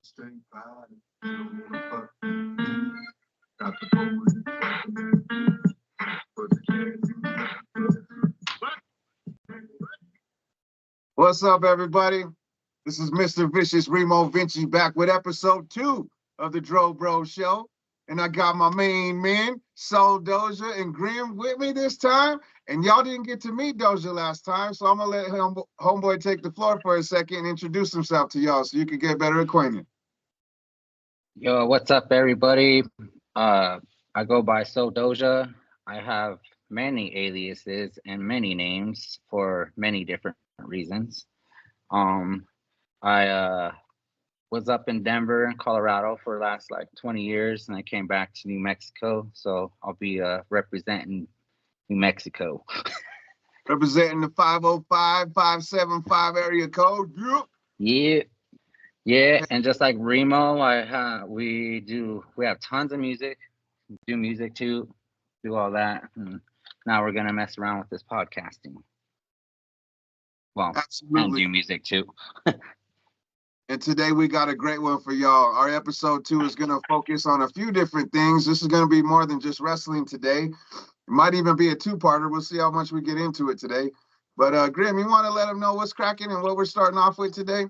Straight five. Don't wanna fuck. Got the phone. What's up, everybody? This is Mr. Vicious Remo Vinci back with episode 2 of the Dro Bro Show. And I got my main men, Soul Doja and Grim, with me this time. And y'all didn't get to meet Doja last time, so I'm going to let Homeboy take the floor for a second and introduce himself to y'all so you can get better acquainted. Yo, what's up, everybody? I go by Soul Doja. I have many aliases and many names for many different reasons. I was up in Denver and Colorado for the last 20 years, and I came back to New Mexico, so I'll be representing New Mexico. Representing the 505-575 area code. Yeah, and just like Remo, we have tons of music, do music too, do all that. And now we're gonna mess around with this podcasting. Well, absolutely. And do music too. And today we got a great one for y'all. Our episode 2 is going to focus on a few different things. This is going to be more than just wrestling today. It might even be a 2-parter. We'll see how much we get into it today. But Grim, you want to let them know what's cracking and what we're starting off with today?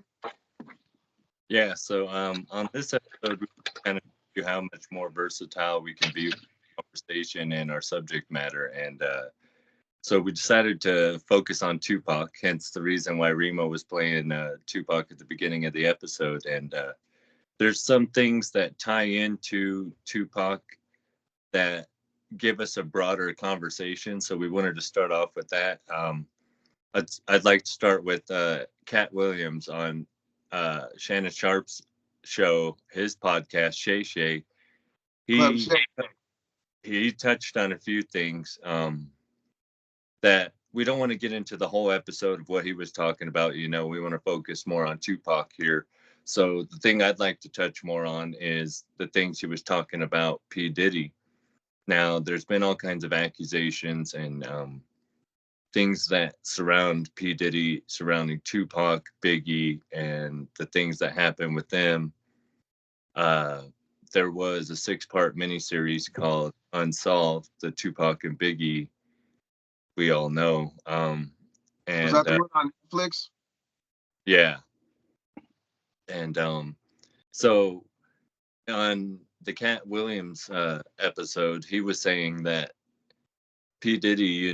Yeah, so on this episode, we kind of show how much more versatile we can be with conversation and our subject matter. And so we decided to focus on Tupac, hence the reason why Remo was playing Tupac at the beginning of the episode. And there's some things that tie into Tupac that give us a broader conversation. So we wanted to start off with that. I'd like to start with Cat Williams on Shannon Sharp's show, his podcast, Shay Shay. He touched on a few things that we don't want to get into the whole episode of what he was talking about. We want to focus more on Tupac here. So the thing I'd like to touch more on is the things he was talking about P. Diddy. Now, there's been all kinds of accusations and things that surround P. Diddy, surrounding Tupac, Biggie, and the things that happened with them. There was a 6-part miniseries called Unsolved, the Tupac and Biggie we all know. And was that the one on Netflix? Yeah. And so on the Cat Williams episode, he was saying that P. Diddy,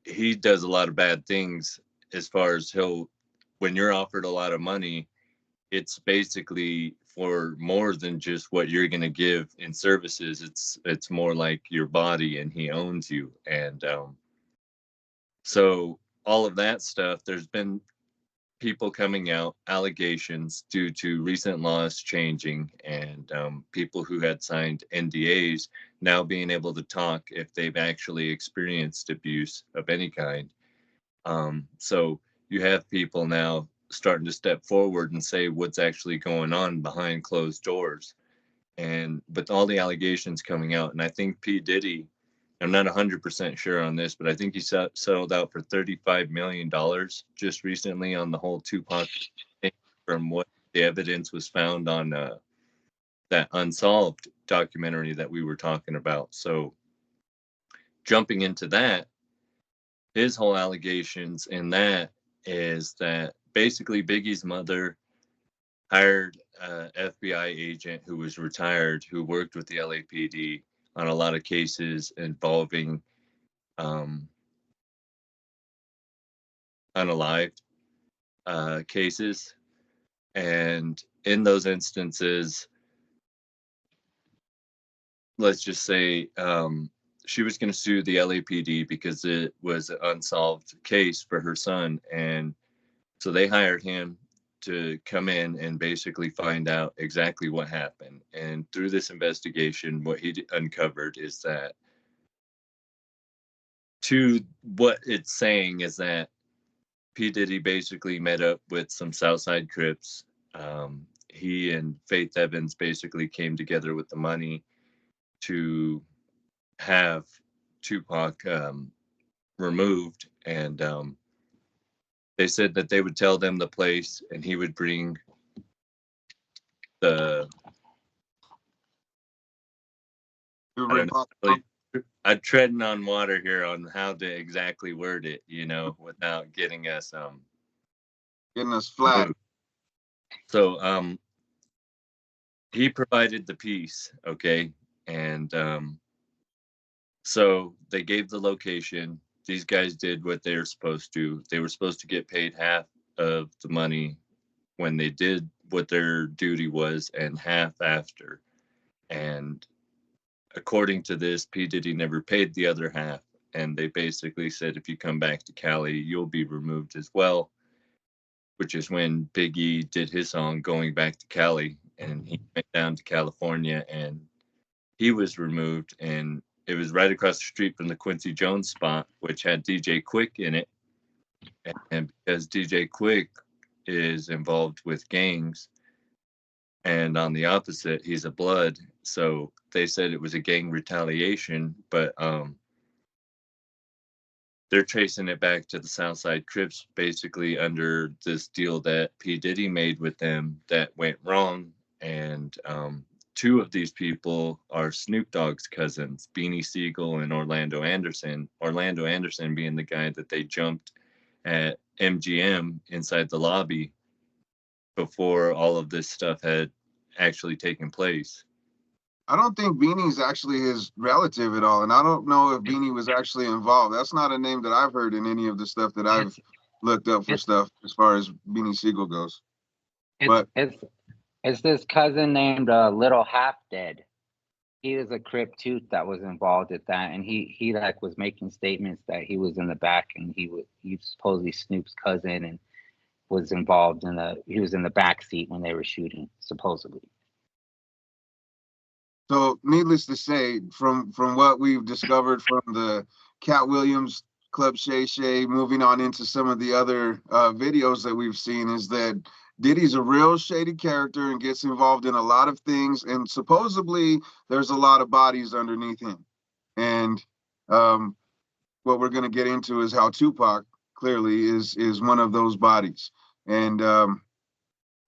he does a lot of bad things as far as when you're offered a lot of money, it's basically for more than just what you're going to give in services. It's more like your body, and he owns you. And so all of that stuff, there's been people coming out, allegations due to recent laws changing, and people who had signed NDAs now being able to talk if they've actually experienced abuse of any kind. So you have people now starting to step forward and say what's actually going on behind closed doors. And with all the allegations coming out, and I think P. Diddy, I'm not 100% sure on this, but I think he settled out for $35 million just recently on the whole Tupac thing, from what the evidence was found on that Unsolved documentary that we were talking about. So jumping into that, his whole allegations in that is that basically Biggie's mother hired an FBI agent who was retired, who worked with the LAPD on a lot of cases involving unalived cases. And in those instances, let's just say she was going to sue the LAPD because it was an unsolved case for her son. And so they hired him to come in and basically find out exactly what happened. And through this investigation, what he uncovered is that, to what it's saying, is that P. Diddy basically met up with some Southside Crips. He and Faith Evans basically came together with the money to have Tupac removed. And they said that they would tell them the place, and he would bring the I don't rip know, off really, I'm treading on water here on how to exactly word it, without getting us getting us flat. moved. So he provided the piece, okay, and so they gave the location. These guys did what they were supposed to. They were supposed to get paid half of the money when they did what their duty was, and half after. And according to this, P. Diddy never paid the other half. And they basically said, if you come back to Cali, you'll be removed as well, which is when Biggie did his song Going Back to Cali. And he went down to California and he was removed. And it was right across the street from the Quincy Jones spot, which had DJ Quick in it. And because DJ Quick is involved with gangs, and on the opposite, he's a blood. So they said it was a gang retaliation, but they're tracing it back to the Southside Crips, basically under this deal that P. Diddy made with them that went wrong. And two of these people are Snoop Dogg's cousins, Beanie Siegel and Orlando Anderson. Orlando Anderson being the guy that they jumped at MGM inside the lobby before all of this stuff had actually taken place. I don't think Beanie's actually his relative at all, and I don't know if Beanie was actually involved. That's not a name that I've heard in any of the stuff that I've looked up for stuff as far as Beanie Siegel goes. It's this cousin named Little Half Dead. He was a Crip too that was involved at that, and he like was making statements that he was in the back and he was supposedly Snoop's cousin and was involved he was in the back seat when they were shooting, supposedly. So, needless to say, from what we've discovered from the Cat Williams Club Shay Shay, moving on into some of the other videos that we've seen, is that Diddy's a real shady character and gets involved in a lot of things, and supposedly there's a lot of bodies underneath him. And what we're going to get into is how Tupac clearly is one of those bodies. And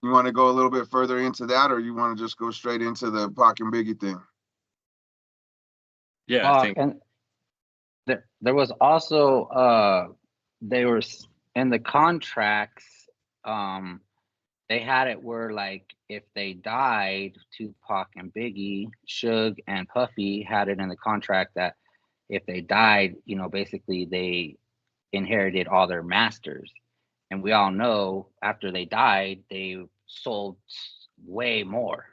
you want to go a little bit further into that, or you want to just go straight into the Pac and Biggie thing? Yeah, I think. And there was also they were in the contracts. They had it where like if they died, Tupac and Biggie, Suge and Puffy had it in the contract that if they died, basically they inherited all their masters. And we all know after they died, they sold way more,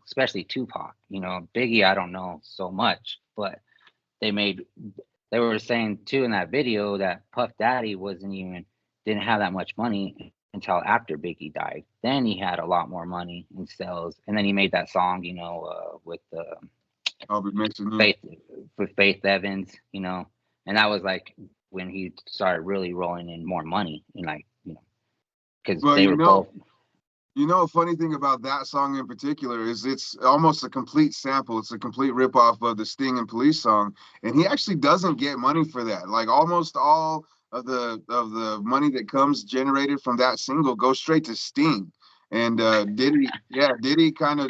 especially Tupac. Biggie, I don't know so much, but they were saying too in that video that Puff Daddy didn't have that much money until after Biggie died. Then he had a lot more money in sales. And then he made that song, with I'll be mixing Faith Evans, and that was like when he started really rolling in more money and because they were both. A funny thing about that song in particular is it's almost a complete sample. It's a complete ripoff of the Sting and Police song, and he actually doesn't get money for that. Like almost all of the money that comes generated from that single goes straight to Sting. And Diddy kind of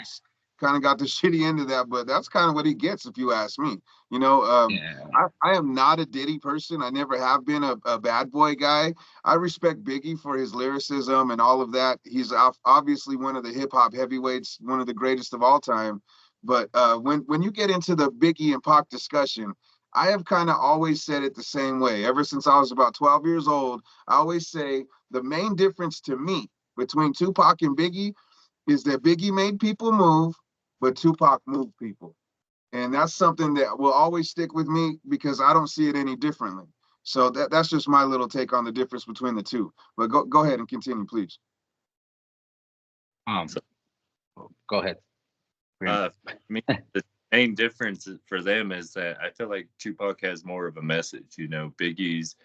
got the shitty end of that, but that's kind of what he gets if you ask me. I am not a Diddy person. I never have been a bad boy guy. I respect Biggie for his lyricism and all of that. He's obviously one of the hip hop heavyweights, one of the greatest of all time. But when you get into the Biggie and Pac discussion, I have kind of always said it the same way. Ever since I was about 12 years old, I always say the main difference to me between Tupac and Biggie is that Biggie made people move, but Tupac moved people. And that's something that will always stick with me because I don't see it any differently. So that's just my little take on the difference between the two. But go ahead and continue, please. Go ahead. The main difference for them is that I feel like Tupac has more of a message. Biggie's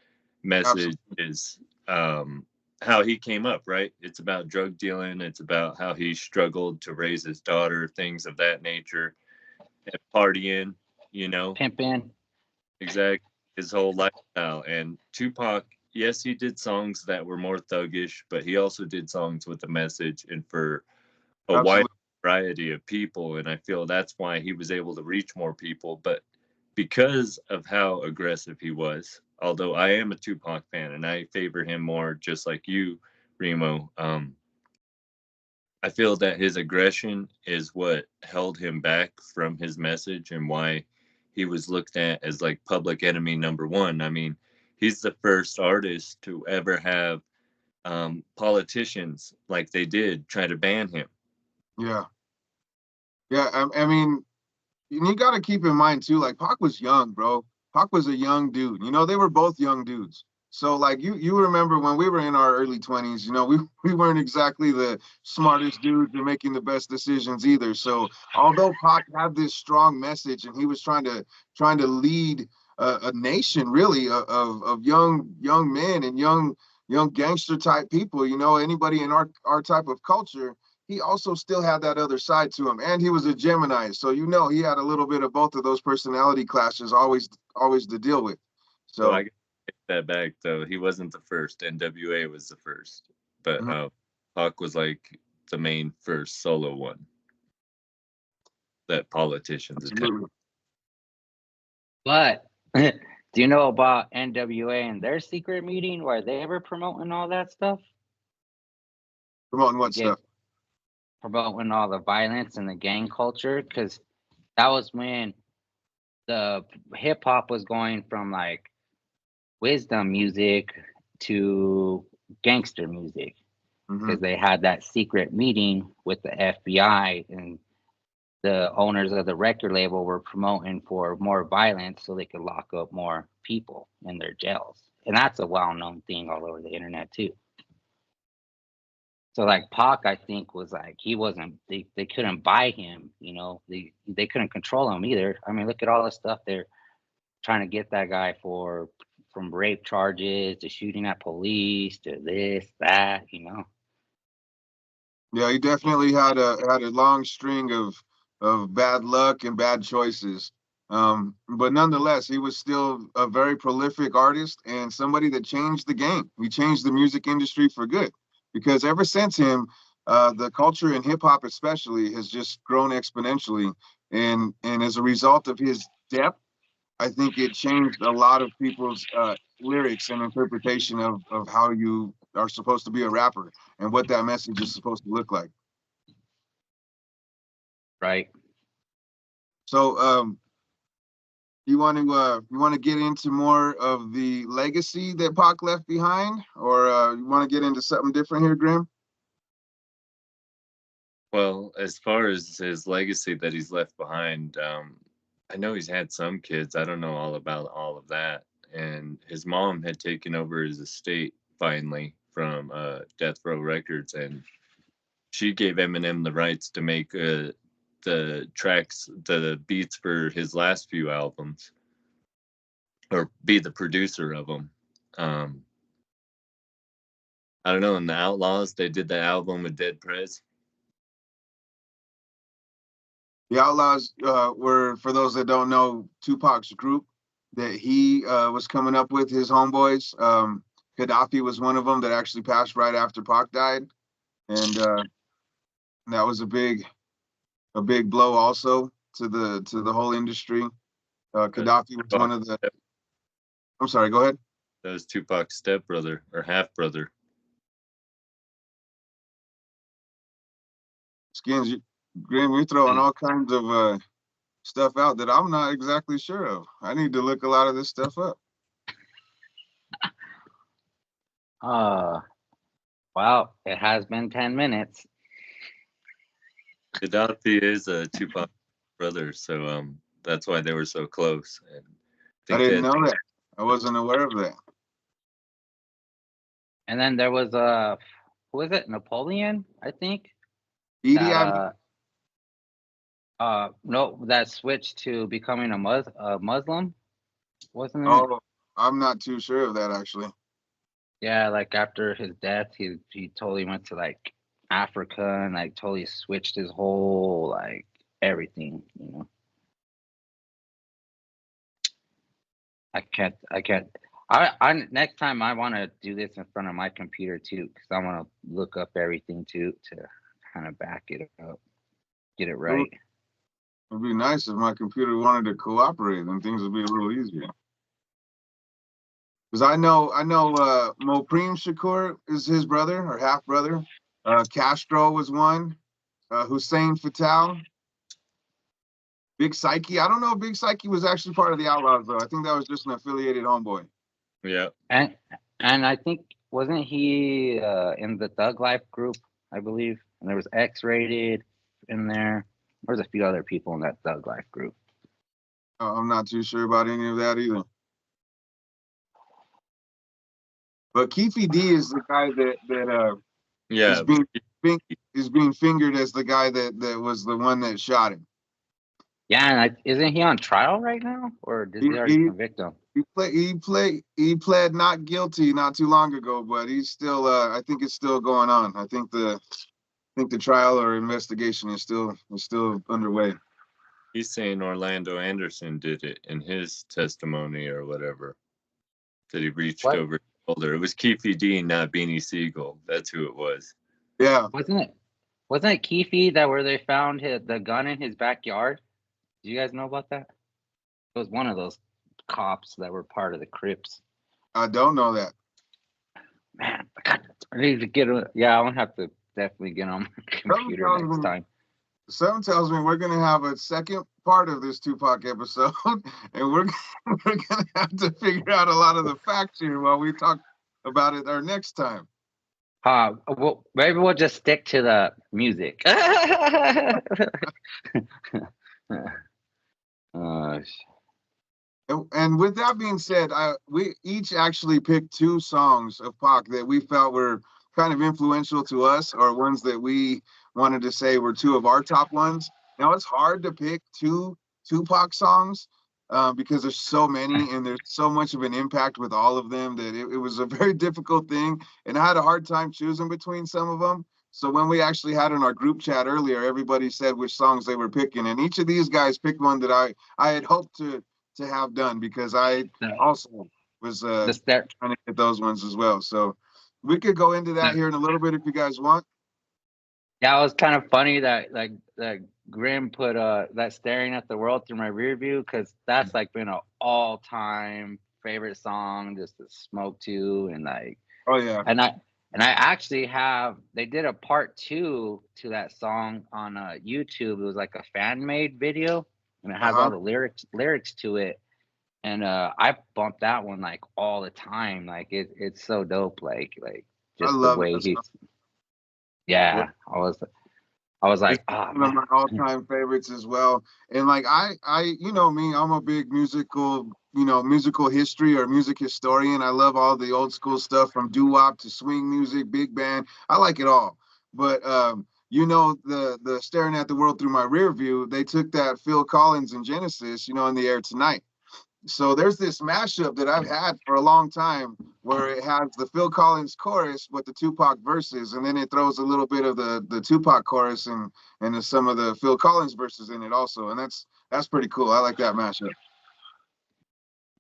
message is how he came up, right? It's about drug dealing. It's about how he struggled to raise his daughter, things of that nature. And partying, pimping, exactly, his whole lifestyle. And Tupac, yes, he did songs that were more thuggish, but he also did songs with a message and for a wide variety of people, and I feel that's why he was able to reach more people. But because of how aggressive he was, although I am a Tupac fan and I favor him more, just like you, Remo, I feel that his aggression is what held him back from his message and why he was looked at as like public enemy number one. I mean, he's the first artist to ever have politicians like they did try to ban him. Yeah. Yeah. I mean, you got to keep in mind too, like Pac was young, bro. Pac was a young dude. You know, they were both young dudes. So like you remember when we were in our early 20s, you know, we weren't exactly the smartest dudes and making the best decisions either. So although Pac had this strong message and he was trying to lead a nation really of young men and young gangster type people, you know, anybody in our type of culture, he also still had that other side to him, and he was a Gemini, so you know he had a little bit of both of those personality clashes always to deal with. Well, So I take that back though. He wasn't the first. NWA was the first, but mhm, Pac was like the main first solo one that politicians attacked. absolutely. But do you know about NWA and their secret meeting where they were promoting all that stuff? Promoting To what get stuff? promoting all the violence and the gang culture, because that was when the hip hop was going from like wisdom music to gangster music, Hmm. because they had that secret meeting with the FBI, and the owners of the record label were promoting for more violence so they could lock up more people in their jails. And that's a well-known thing all over the internet too. So like Pac, I think was like he wasn't they couldn't buy him, you know, they couldn't control him either. I mean, look at all the stuff they're trying to get that guy for, from rape charges to shooting at police to this, that, you know. Yeah, he definitely had a long string of bad luck and bad choices. But nonetheless, he was still a very prolific artist and somebody that changed the game. He changed the music industry for good because ever since him, the culture in hip hop especially has just grown exponentially. And as a result of his depth, I think it changed a lot of people's lyrics and interpretation of how you are supposed to be a rapper and what that message is supposed to look like. Right. So, you want to get into more of the legacy that Pac left behind, or you want to get into something different here, Grim? Well, as far as his legacy that he's left behind, I know he's had some kids. I don't know all about all of that. And his mom had taken over his estate finally from Death Row Records, and she gave Eminem the rights to make the tracks, the beats for his last few albums, or be the producer of them. Um, I don't know. In the Outlaws, they did the album with Dead Prez. The Outlaws were, for those that don't know, Tupac's group that he was coming up with his homeboys. Gaddafi was one of them that actually passed right after Pac died, and that was a big blow also to the whole industry. Uh, Gaddafi was one Tupac, of the. I'm sorry. Go ahead. that was Tupac's stepbrother or half brother. Skins, Grim, you're throwing all kinds of stuff out that I'm not exactly sure of. I need to look a lot of this stuff up. Uh wow, it has been 10 minutes. Gaddafi is a Tupac brother, so that's why they were so close. And I I think didn't that know that. I wasn't aware of that. And then there was who was it? Napoleon, I think. Edie, That no, that switched to becoming a Muslim, wasn't it? oh, I'm not too sure of that actually. Yeah, like after his death, he totally went to like Africa and like totally switched his whole like everything, you know. I can't. I next time I want to do this in front of my computer too, because I want to look up everything too to kind of back it up. get it right. It'd be nice if my computer wanted to cooperate, then things would be a little easier. Because I know Mopreme Shakur is his brother or half brother. Castro was one. Hussein Fatal. Big Psyche. I don't know if Big Psyche was actually part of the Outlaws though. I think that was just an affiliated homeboy. Yeah. And I think wasn't he in the Thug Life group, I believe? And there was X-Rated in there. There's a few other people in that Thug Life group. I'm not too sure about any of that either. But Keefe D is the guy that Yeah. is being fingered as the guy that was the one that shot him. Yeah, and isn't he on trial right now, or did they already convict him? He pled not guilty not too long ago, but he's still. I think it's still going on. I think the trial or investigation is still underway. He's saying Orlando Anderson did it in his testimony or whatever. That he reached over his shoulder. It was Keefe D, not Beanie Siegel. That's who it was. Yeah. Wasn't it Keefe that where they found the gun in his backyard? Do you guys know about that? It was one of those cops that were part of the Crips. I don't know that. Man, I need to get him. Yeah, I'm gonna have to definitely get on my computer next time. Something tells me we're gonna have a second part of this Tupac episode, and we're gonna have to figure out a lot of the facts here while we talk about it our next time. Well, maybe we'll just stick to the music. And with that being said, we each actually picked 2 songs of Pac that we felt were kind of influential to us, or ones that we wanted to say were 2 of our top ones. Now it's hard to pick 2 Tupac songs because there's so many and there's so much of an impact with all of them that it was a very difficult thing, and I had a hard time choosing between some of them. So when we actually had in our group chat earlier, everybody said which songs they were picking, and each of these guys picked one that I had hoped to have done, because I also was trying to get those ones as well. So we could go into that here in a little bit if you guys want. Yeah, it was kind of funny that Grim put that Staring at the World Through My Rear View, because that's like been an all-time favorite song just to smoke to, and like, oh yeah. And I actually they did a part 2 to that song on YouTube. It was like a fan-made video, and it has all the lyrics to it. And I bump that one like all the time. Like it's so dope. Like just the way he's. Yeah, I was like, one of my all-time favorites as well. And like I you know me, I'm a big musical history or music historian. I love all the old school stuff from doo-wop to swing music, big band. I like it all. But the Staring at the World Through My Rear View, they took that Phil Collins and Genesis, In the Air Tonight. So there's this mashup that I've had for a long time where it has the Phil Collins chorus with the Tupac verses, and then it throws a little bit of the Tupac chorus and some of the Phil Collins verses in it also. And that's pretty cool. I like that mashup.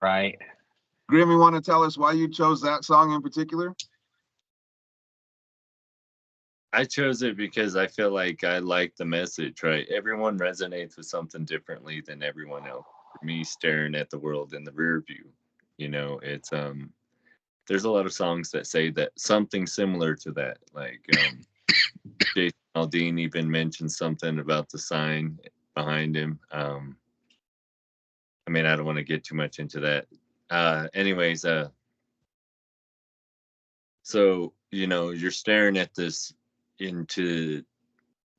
Right. Grim, you want to tell us why you chose that song in particular? I chose it because I feel like I like the message, right? Everyone resonates with something differently than everyone else. For me, Staring at the World in the Rear View, it's there's a lot of songs that say that something similar to that. Like Jason Aldean even mentioned something about the sign behind him. I don't want to get too much into that. Anyways, so you're staring at this into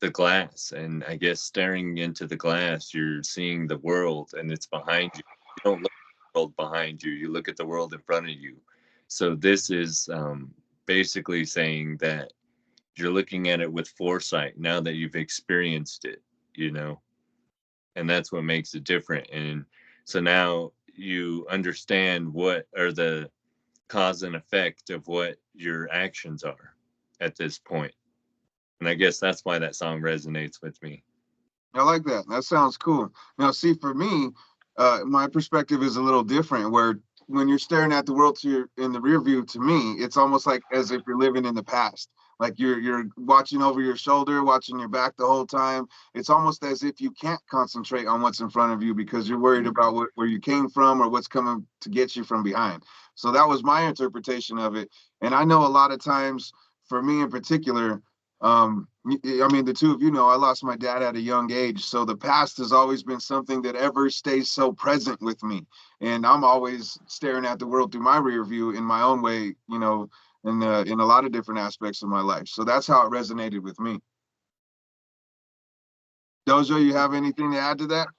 the glass, and I guess staring into the glass, you're seeing the world, and it's behind you. You don't look at the world behind you, you look at the world in front of you. So this is basically saying that you're looking at it with foresight now that you've experienced it, and that's what makes it different. And so now you understand what are the cause and effect of what your actions are at this point. And I guess that's why that song resonates with me. I like that. That sounds cool. Now, see, for me, my perspective is a little different, where when you're staring at the world in the rear view, to me, it's almost like as if you're living in the past. Like you're watching over your shoulder, watching your back the whole time. It's almost as if you can't concentrate on what's in front of you because you're worried about where you came from or what's coming to get you from behind. So that was my interpretation of it. And I know a lot of times, for me in particular, I mean, the two of you know, I lost my dad at a young age. So the past has always been something that ever stays so present with me. And I'm always staring at the world through my rear view in my own way, you know, in a lot of different aspects of my life. So that's how it resonated with me. Dojo, you have anything to add to that?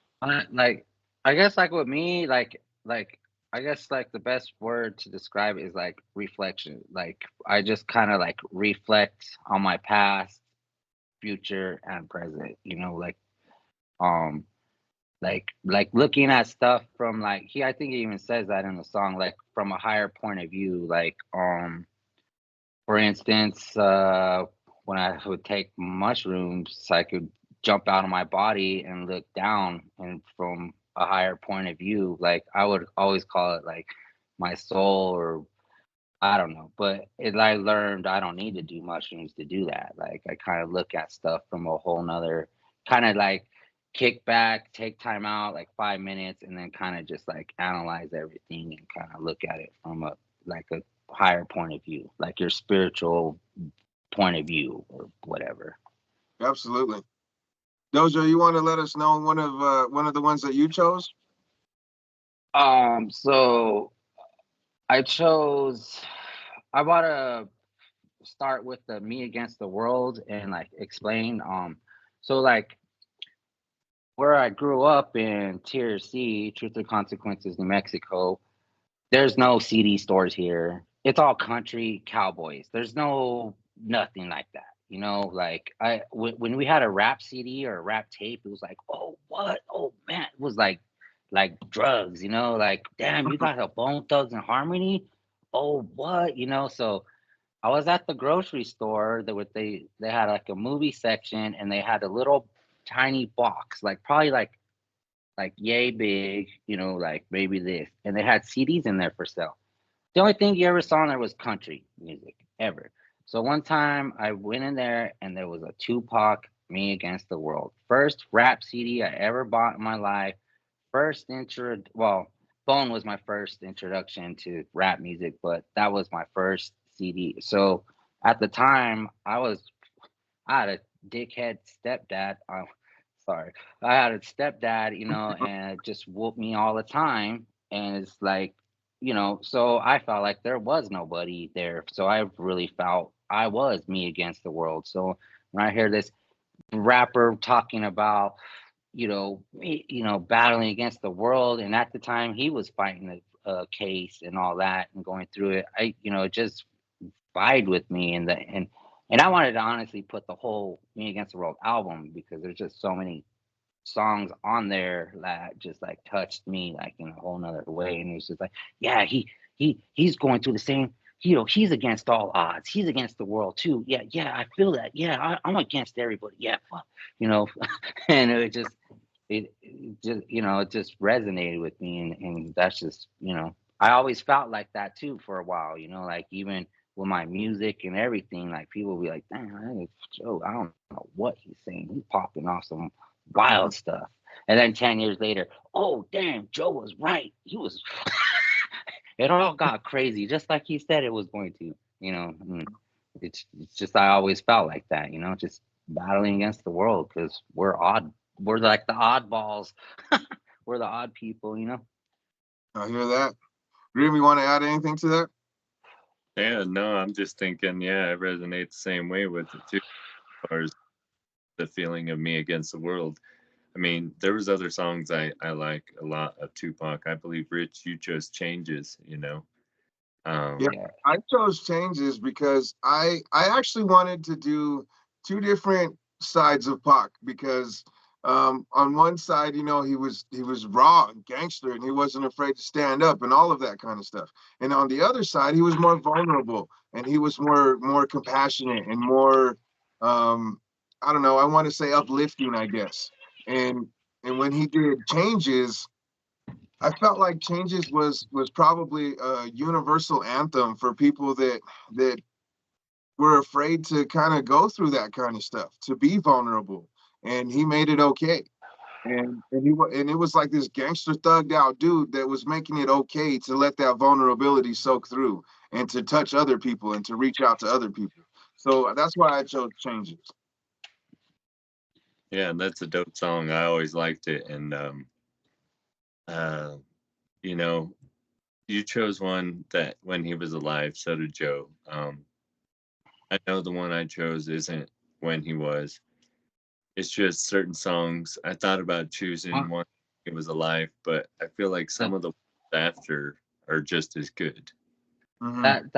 Like, I guess like with me, like I guess like the best word to describe it is like reflection. Like I just kind of like reflect on my past, future, and present. You know, um like looking at stuff from like I think he even says that in the song, like from a higher point of view. Like for instance, when I would take mushrooms, I could jump out of my body and look down and from a higher point of view. Like I would always call it like my soul, or I don't know. But I learned I don't need to do mushrooms to do that. Like I kind of look at stuff from a whole nother kind of like kick back, take time out, like 5 minutes, and then kind of just like analyze everything and kind of look at it from a like a higher point of view, like your spiritual point of view or whatever. Absolutely. Dojo, you want to let us know one of the ones that you chose? So I chose. I want to start with the Me Against the World and like explain. So like where I grew up in Tier C, Truth or Consequences, New Mexico. There's no CD stores here. It's all country cowboys. There's no nothing like that. You know, like when we had a rap CD or a rap tape, it was like, oh what? Oh man, it was like drugs. You know, like damn, you got a Bone Thugs and Harmony. Oh what? You know, so I was at the grocery store. They had like a movie section and they had a little tiny box, like probably like yay big, you know, like maybe this. And they had CDs in there for sale. The only thing you ever saw in there was country music ever. So one time I went in there and there was a Tupac Me Against the World. First rap CD I ever bought in my life. Well, Bone was my first introduction to rap music, but that was my first CD. So at the time I had a dickhead stepdad. Sorry. I had a stepdad, you know, and it just whooped me all the time. And it's like, you know, so I felt like there was nobody there. So I really felt I was me against the world. So when I hear this rapper talking about, battling against the world, and at the time he was fighting a case and all that and going through it, it just vibe with me, and I wanted to honestly put the whole Me Against the World album because there's just so many songs on there that just like touched me like in a whole nother way. And it was just like, yeah, he's going through the same, he's against all odds. He's against the world too. Yeah, I feel that. Yeah, I'm against everybody. Yeah, fuck, you know, and it just resonated with me, and that's just, I always felt like that too for a while, like even with my music and everything, like people be like, damn, Joe, I don't know what he's saying. He's popping off some wild stuff. And then 10 years later, oh damn, Joe was right. He was it all got crazy, just like he said it was going to, it's just I always felt like that, just battling against the world because we're like the oddballs. We're the odd people, I hear that. Grim, you want to add anything to that? Yeah, no, I'm just thinking, yeah, I resonate the same way with it too, as far as the feeling of Me Against the World. I mean, there was other songs I like a lot of Tupac. I believe, Rich, you chose Changes, Yeah, Yeah. I chose Changes because I actually wanted to do two different sides of Pac because on one side, he was raw and gangster and he wasn't afraid to stand up and all of that kind of stuff. And on the other side, he was more vulnerable and he was more compassionate and more I don't know, I want to say uplifting, I guess. And when he did Changes, I felt like Changes was probably a universal anthem for people that were afraid to kind of go through that kind of stuff, to be vulnerable, and he made it okay. And it was like this gangster thugged out dude that was making it okay to let that vulnerability soak through and to touch other people and to reach out to other people. So that's why I chose Changes. Yeah, that's a dope song. I always liked it. And you know, you chose one that when he was alive, so did Joe. I know the one I chose isn't when he was. It's just certain songs. I thought about choosing one when he was alive, but I feel like some of the ones after are just as good. Mhm.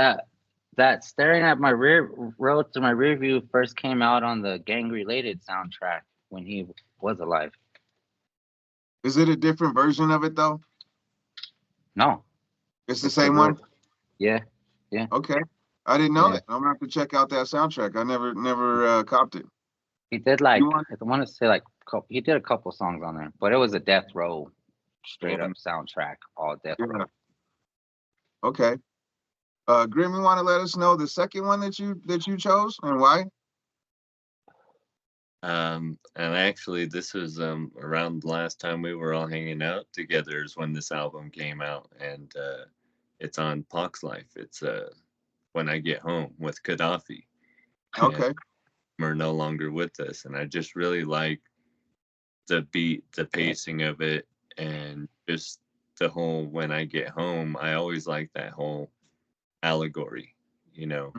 That staring at my rear road to my rear view first came out on the gang related soundtrack when he was alive. Is it a different version of it though? No, It's the it's the same one? real. Yeah, yeah. Okay. I didn't know Yeah. that. I'm gonna have to check out that soundtrack. I never copped it. He did like You want I want to say like he did a couple songs on there, but it was a death row straight Well, up soundtrack, all death yeah. row. Okay. Grim, you want to let us know the second one that you chose and why? And actually, this was around the last time we were all hanging out together is when this album came out, and it's on Pox Life. It's When I Get Home with Gaddafi. And Okay. we're no longer with us, and I just really like the beat, the pacing of it, and just the whole When I Get Home. I always like that whole allegory, you know,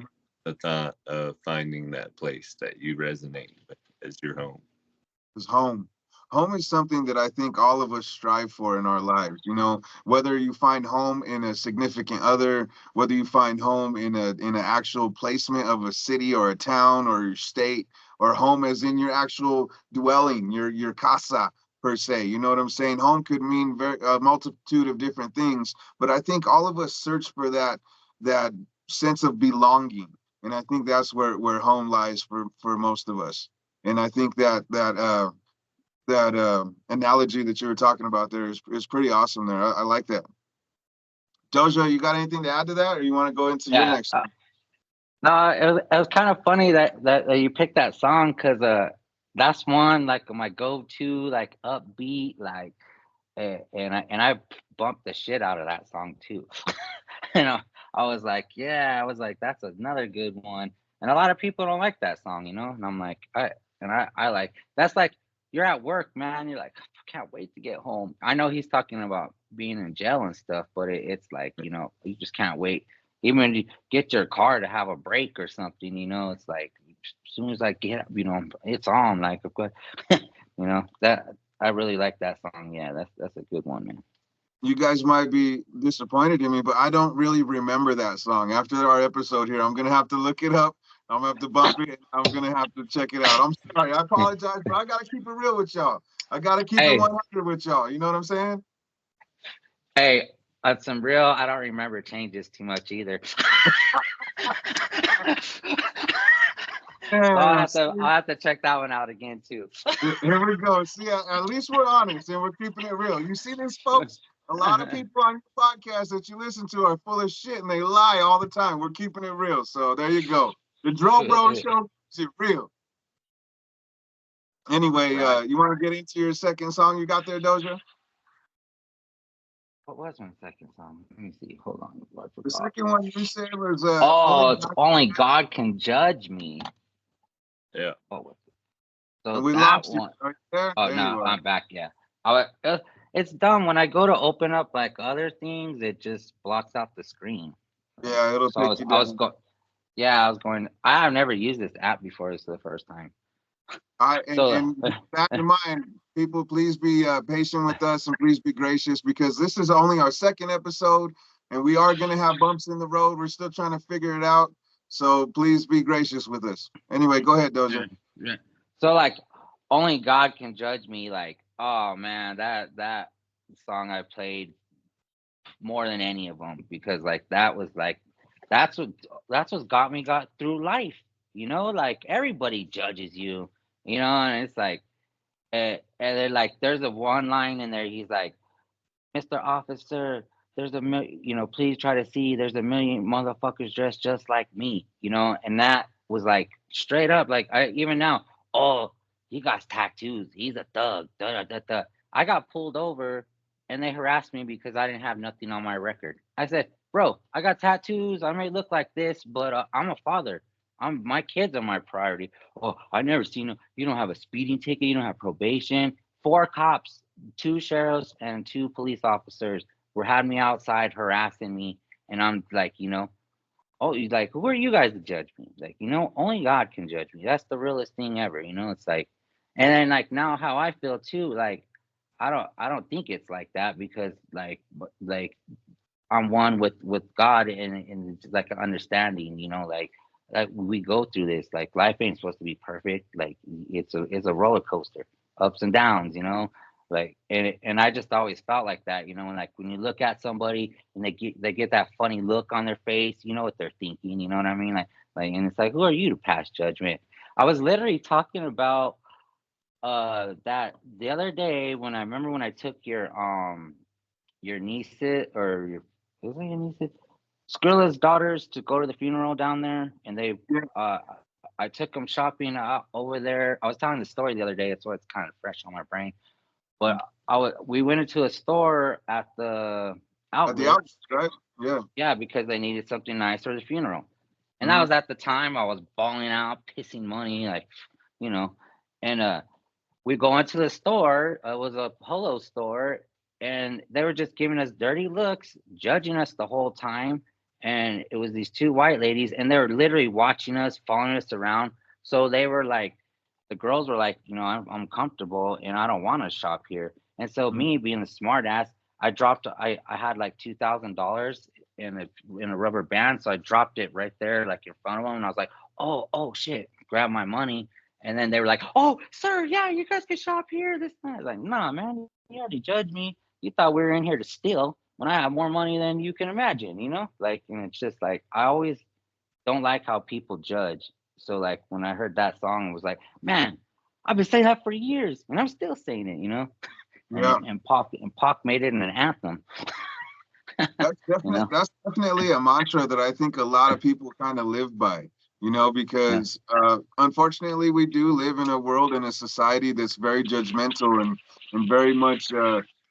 the thought of finding that place that you resonate with as your home. Is home. Home is something that I think all of us strive for in our lives. You know, whether you find home in a significant other, whether you find home in an actual placement of a city or a town or your state, or home as in your actual dwelling, your casa per se. You know what I'm saying? Home could mean a multitude of different things, but I think all of us search for that sense of belonging, and I think that's where home lies for most of us. And I think that analogy that you were talking about there is pretty awesome there. I like that. Doja, you got anything to add to that, or you want to go into your Yeah. next? No, it was kind of funny that you picked that song because that's one like my go-to like upbeat like and I bumped the shit out of that song too. You know, I was like that's another good one, and a lot of people don't like that song, you know, and I'm like I like that's like you're at work, man. You're like I can't wait to get home. I know he's talking about being in jail and stuff, but it's like you know you just can't wait. Even when you get your car to have a break or something, you know, it's like as soon as I get up, you know, it's on. Like, of course, you know that I really like that song. Yeah, that's a good one, man. You guys might be disappointed in me, but I don't really remember that song. After our episode here, I'm gonna have to look it up. I'm gonna have to bump it. I'm gonna have to check it out. I'm sorry. I apologize, but I gotta keep it real with y'all. I gotta keep it Hey, 100 with y'all. You know what I'm saying? hey, on some real, I don't remember changes too much either. So Yeah, I'll have to check that one out again too. here we go. See, at least we're honest and we're keeping it real. You see this, folks? A lot of people on your podcast that you listen to are full of shit and they lie all the time. We're keeping it real. So there you go. The Dro Bro Show is it real. Anyway, Right. you want to get into your second song you got there, Doja? What was my second song? Let me see. Hold on. I The forgot. second one you said was Oh, Only it's God. only God can judge me. Yeah. What was it? And So we that lost you. one. Right there? Oh There you no, are. I'm back. Yeah. It's dumb when I go to open up like other things, it just blocks out the screen. Yeah, it'll So I take was you I was down. go. Yeah, I was going. I have never used this app before. This is the first time. So And back in mind, people, please be patient with us and please be gracious because this is only our second episode and we are going to have bumps in the road. We're still trying to figure it out. So please be gracious with us. Anyway, go ahead, Doja. yeah. So like only God can judge me. Like oh man, that song I played more than any of them because like that was like that's what got through life. You know, like everybody judges you. You know, and it's like and they're like there's a one line in there. He's like, Mr. Officer, please try to see, there's a million motherfuckers dressed just like me, and that was like straight up, like I even now, oh, he got tattoos, he's a thug, da da da da. I got pulled over and they harassed me because I didn't have nothing on my record. I said, bro, I got tattoos, I may look like this, but I'm a father. My kids are my priority. Oh, I never seen you don't have a speeding ticket, you don't have probation. Four cops, two sheriffs and two police officers were had me outside harassing me, and I'm like, oh, he's like, who are you guys to judge me? Like, only God can judge me. That's the realest thing ever. It's like, and then like now how I feel too, like I don't think it's like that because like I'm one with God and it's like an understanding, like we go through this. Like life ain't supposed to be perfect. Like it's a roller coaster, ups and downs, Like and I just always felt like that, and like when you look at somebody and they get that funny look on their face, you know what they're thinking, you know what I mean? Like and it's like, who are you to pass judgment? I was literally talking about that the other day when I remember when I took your niece or your was it your niece? Skrilla's daughters to go to the funeral down there, and Yeah. uh, I took them shopping over there. I was telling the story the other day, so it's kind of fresh on my brain. But we went into a store at the At the outlets, outlets, right? Yeah. yeah, because they needed something nice for the funeral. And that Hmm. was at the time I was balling out, pissing money, like, you know, and we go into the store. It was a polo store, and they were just giving us dirty looks, judging us the whole time. And it was these two white ladies, and they were literally watching us, following us around. So they were like, the girls were like, I'm comfortable and I don't want to shop here. And so me being the smart ass, I had like $2,000 in a rubber band, so I dropped it right there, like in front of them, and I was like, oh shit, grab my money. And then they were like, "Oh, sir, yeah, you guys can shop here." This and that. I was like, "Nah, man, you already judged me. You thought we were in here to steal when I have more money than you can imagine, Like, and it's just like I always don't like how people judge. So like when I heard that song, it was like, man, I've been saying that for years, and I'm still saying it. Yeah. And Pac made it an anthem, you know. That's definitely a mantra that I think a lot of people kind of live by, Yeah, because unfortunately we do live in a world and a society that's very judgmental and very much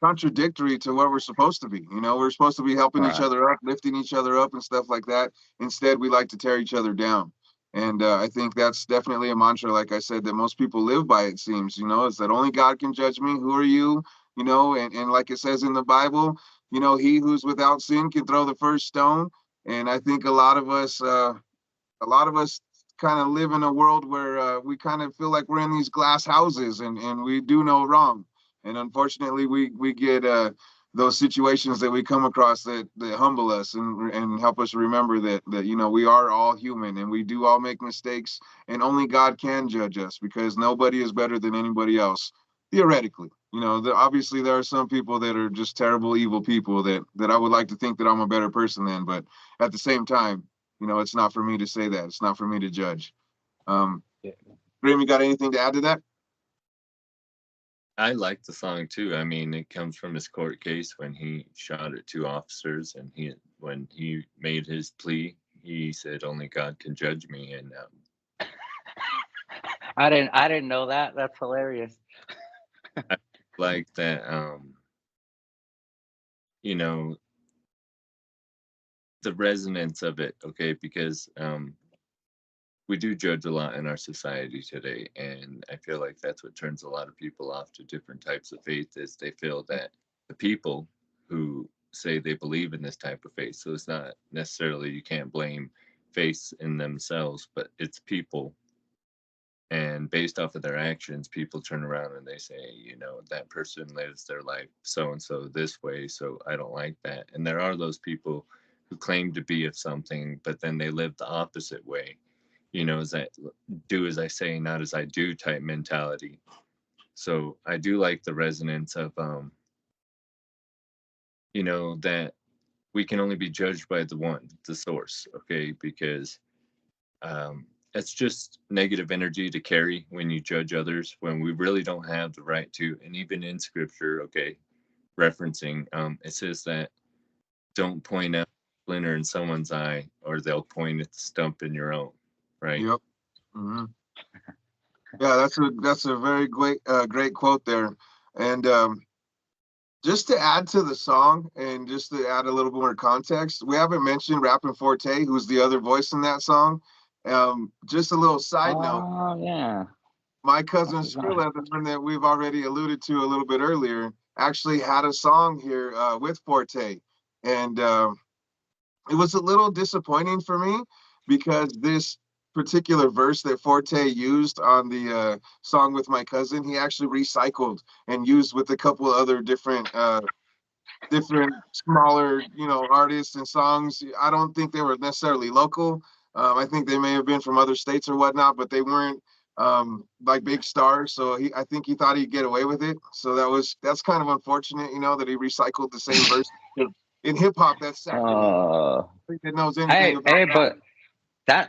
contradictory to what we're supposed to be. We're supposed to be helping each right, other up, lifting each other up and stuff like that. Instead, we like to tear each other down. And I think that's definitely a mantra, like I said, that most people live by, it seems, is that only God can judge me. Who are you? And like it says in the Bible, he who's without sin can throw the first stone. And I think a lot of us kind of live in a world where we kind of feel like we're in these glass houses and we do no wrong. And unfortunately, we get those situations that we come across that humble us and help us remember that we are all human and we do all make mistakes, and only God can judge us because nobody is better than anybody else, theoretically. Obviously there are some people that are just terrible, evil people that I would like to think that I'm a better person than, but at the same time, it's not for me to say that. It's not for me to judge. Um, yeah. Graham, you got anything to add to that? I like the song too. I mean, it comes from his court case when he shot at two officers, and when he made his plea, he said, "Only God can judge me." And I didn't know that. That's hilarious. I like that. You know, the resonance of it. Okay, because we do judge a lot in our society today, and I feel like that's what turns a lot of people off to different types of faith, is they feel that the people who say they believe in this type of faith, so it's not necessarily, you can't blame faith in themselves, but it's people, and based off of their actions, people turn around and they say, that person lives their life so and so this way, so I don't like that. And there are those people who claim to be of something, but then they live the opposite way. Is that do as I say, not as I do type mentality. So I do like the resonance of that we can only be judged by the source, okay? Because it's just negative energy to carry when you judge others, when we really don't have the right to. And even in scripture, okay, referencing, it says that don't point out a splinter in someone's eye, or they'll point at the stump in your own. Right. Yep. Mm-hmm. Yeah, that's a very great quote there. And just to add to the song and just to add a little bit more context, we haven't mentioned Rappin' Forte, who's the other voice in that song. Just a little side note. Oh yeah. My cousin Skrilla, the one that we've already alluded to a little bit earlier, actually had a song here with Forte. And it was a little disappointing for me because this particular verse that Forte used on the song with my cousin, he actually recycled and used with a couple of other different smaller, artists and songs. I don't think they were necessarily local. I think they may have been from other states or whatnot, but they weren't like big stars. So I think he thought he'd get away with it. So that's kind of unfortunate, that he recycled the same verse. In hip hop, that's sacrilege. I think that knows anything about that. But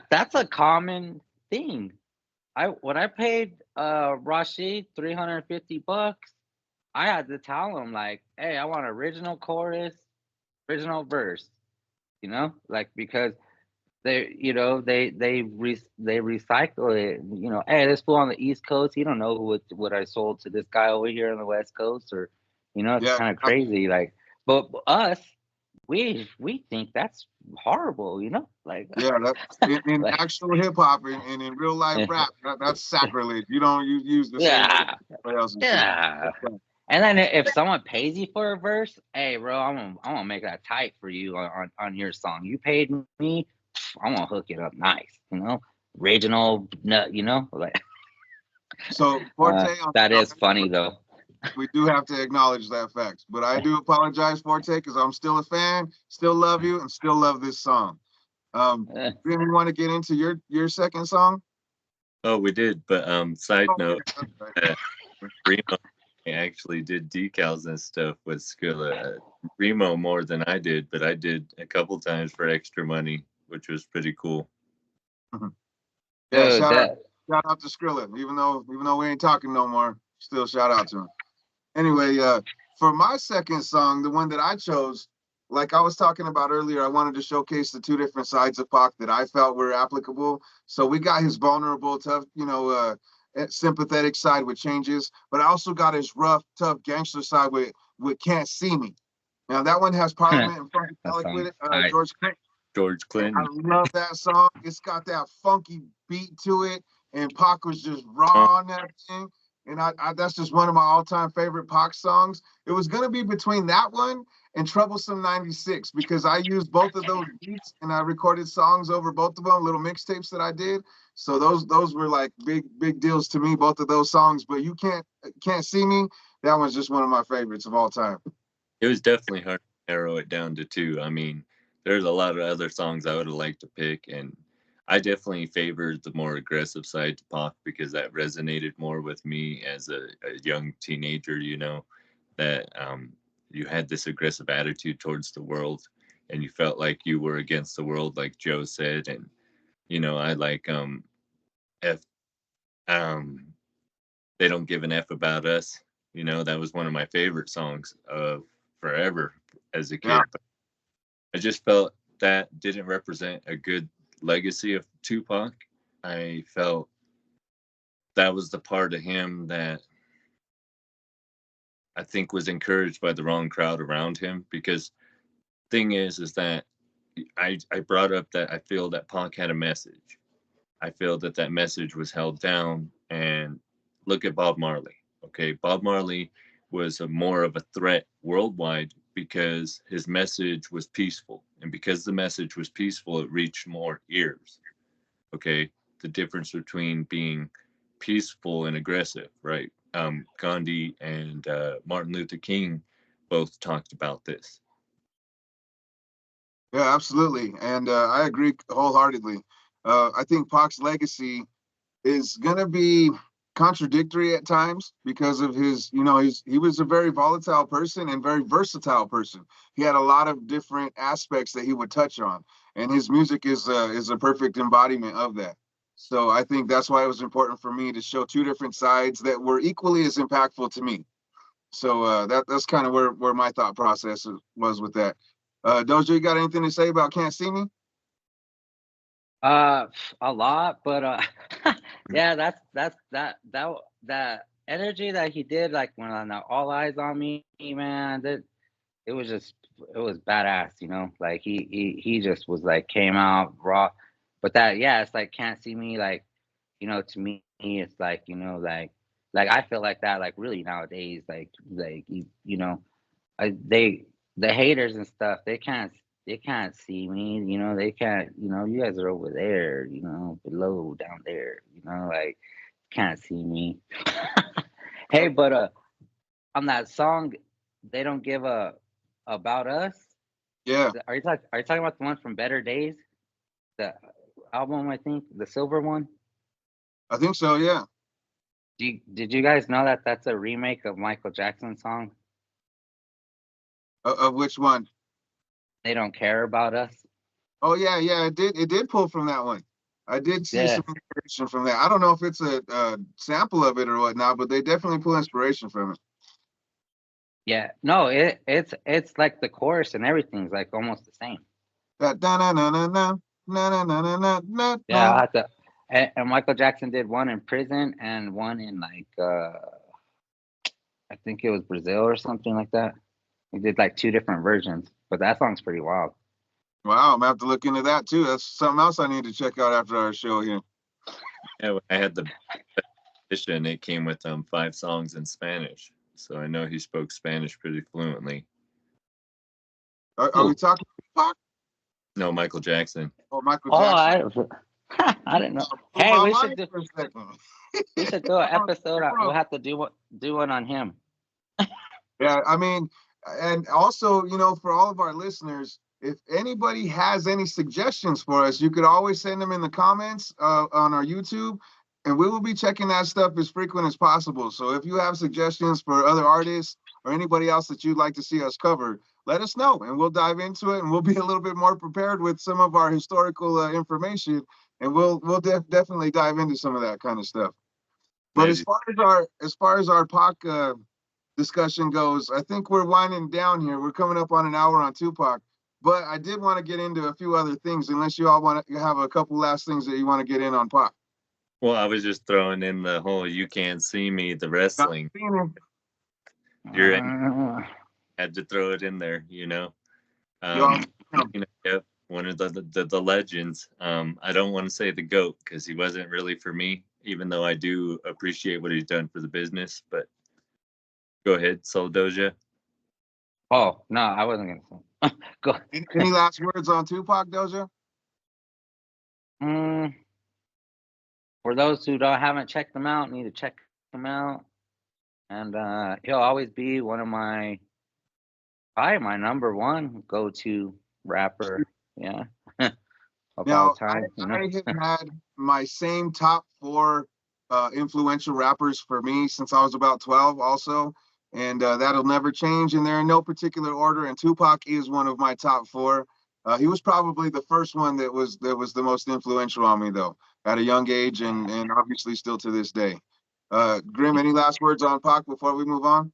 that's a common thing. When I paid Rashid $350, I had to tell him like, hey, I want original chorus, original verse, like because they recycle it. Hey, this fool on the East Coast, he don't know what I sold to this guy over here on the West Coast, or it's kind of crazy. Like, but us, we think that's horrible, like that's in like, actual hip hop and in real life rap, that's sacrilege. You don't use the same else. Yeah. And then if someone pays you for a verse, hey bro, I'm gonna make that tight for you on your song. You paid me, I'm gonna hook it up nice, original nut, like. So Forte, that is funny though. We do have to acknowledge that fact, but I do apologize, Forte, because I'm still a fan, still love you, and still love this song. Do you want to get into your second song? Oh, we did, but side note, Remo actually did decals and stuff with Skrilla. Remo more than I did, but I did a couple times for extra money, which was pretty cool. Mm-hmm. Yeah, shout out to Skrilla, even though we ain't talking no more, still shout out to him. Anyway, for my second song, the one that I chose, like I was talking about earlier, I wanted to showcase the two different sides of Pac that I felt were applicable. So we got his vulnerable, tough, sympathetic side with Changes, but I also got his rough, tough gangster side with Can't See Me. Now that one has Parliament and Funkadelic with it, George Clinton. I love that song. It's got that funky beat to it, and Pac was just raw on that thing. And I that's just one of my all-time favorite Pac songs. It was gonna be between that one and Troublesome 96 because I used both of those beats and I recorded songs over both of them, little mixtapes that I did. So those were like big deals to me, both of those songs. But You Can't See Me, that one's just one of my favorites of all time. It was definitely hard to narrow it down to two. I mean, there's a lot of other songs I would have liked to pick, and I definitely favored the more aggressive side to Pac because that resonated more with me as a young teenager, that you had this aggressive attitude towards the world and you felt like you were against the world, like Joe said. And, I like They Don't Give an F About Us. That was one of my favorite songs of forever as a kid. Yeah. But I just felt that didn't represent a good legacy of Tupac. I felt that was the part of him that I think was encouraged by the wrong crowd around him. Because thing is that I brought up that I feel that Pac had a message. I feel that message was held down. And look at Bob Marley. Okay, Bob Marley was more of a threat worldwide because his message was peaceful. And because the message was peaceful, it reached more ears. Okay, the difference between being peaceful and aggressive, right? Gandhi and Martin Luther King both talked about this. Yeah, absolutely. And I agree wholeheartedly. I think Pac's legacy is going to be contradictory at times because of his, he was a very volatile person and very versatile person. He had a lot of different aspects that he would touch on, and his music is a perfect embodiment of that. So I think that's why it was important for me to show two different sides that were equally as impactful to me. So that's kind of where my thought process was with that. Doja, you got anything to say about Can't See Me? A lot, but yeah, that energy that he did, like when on the All Eyes on Me, man, that it was just it was badass, you know. Like he just was like came out raw, but that yeah, it's like Can't See Me, like you know, to me, it's like you know, like I feel like that, like really nowadays, like you know, they the haters and stuff they can't see me, you know, they can't, you know, you guys are over there, you know, below down there, you know, like can't see me. Hey, but on that song, they don't give a about us. Yeah, Are you talking about the one from Better Days, the album? I think the silver one. I think so. Yeah. Did you guys know that that's a remake of Michael Jackson's song? Of which one? They don't care about us. Oh yeah, yeah. It did pull from that one. I did see Yeah, some inspiration from that. I don't know if it's a sample of it or whatnot, but they definitely pull inspiration from it. yeah. No, it's like the chorus and everything's like almost the same. That na na na na na na na na na na Yeah, I na. have to. And Michael Jackson did one in prison and one in like I think it was Brazil or something like that. He did like two different versions, but that song's pretty wild. Wow, I'm gonna have to look into that too. That's something else I need to check out after our show here. Yeah, I had the edition. It came with 5 songs in Spanish, so I know he spoke Spanish pretty fluently. Are we Ooh. talking Tupac No, Michael Jackson. or Michael Oh, Jackson? I didn't know. Blew Hey, my mind for a second. we should do an episode. Bro. We'll have to do one on him. Yeah, I mean, and also, you know, for all of our listeners, if anybody has any suggestions for us, you could always send them in the comments on our YouTube, and we will be checking that stuff as frequent as possible. So if you have suggestions for other artists or anybody else that you'd like to see us cover, let us know, and we'll dive into it, and we'll be a little bit more prepared with some of our historical information, and we'll definitely dive into some of that kind of stuff. But Maybe. as far as our Pac discussion goes, I think we're winding down here. We're coming up on an hour on Tupac, but I did want to get into a few other things, unless you all want to have a couple last things that you want to get in on Pac. Well, I was just throwing in the whole "You Can't See Me" the wrestling. You're in, had to throw it in there, you know. Y'all, Yep, one of the legends. I don't want to say the GOAT because he wasn't really for me, even though I do appreciate what he's done for the business. But go ahead, Soul Doja. Oh no, I wasn't gonna say. Go. any last words on Tupac, Doja? Mm, for those who haven't checked him out, need to check him out. And he'll always be one of probably my number one go-to rapper. Yeah, of all Now, time. You know. I have had my same top four influential rappers for me since I was about 12 also, and that'll never change, and they're in no particular order, and Tupac is one of my top four. He was probably the first one that was the most influential on me, though, at a young age, and obviously still to this day. Grim, any last words on Pac before we move on?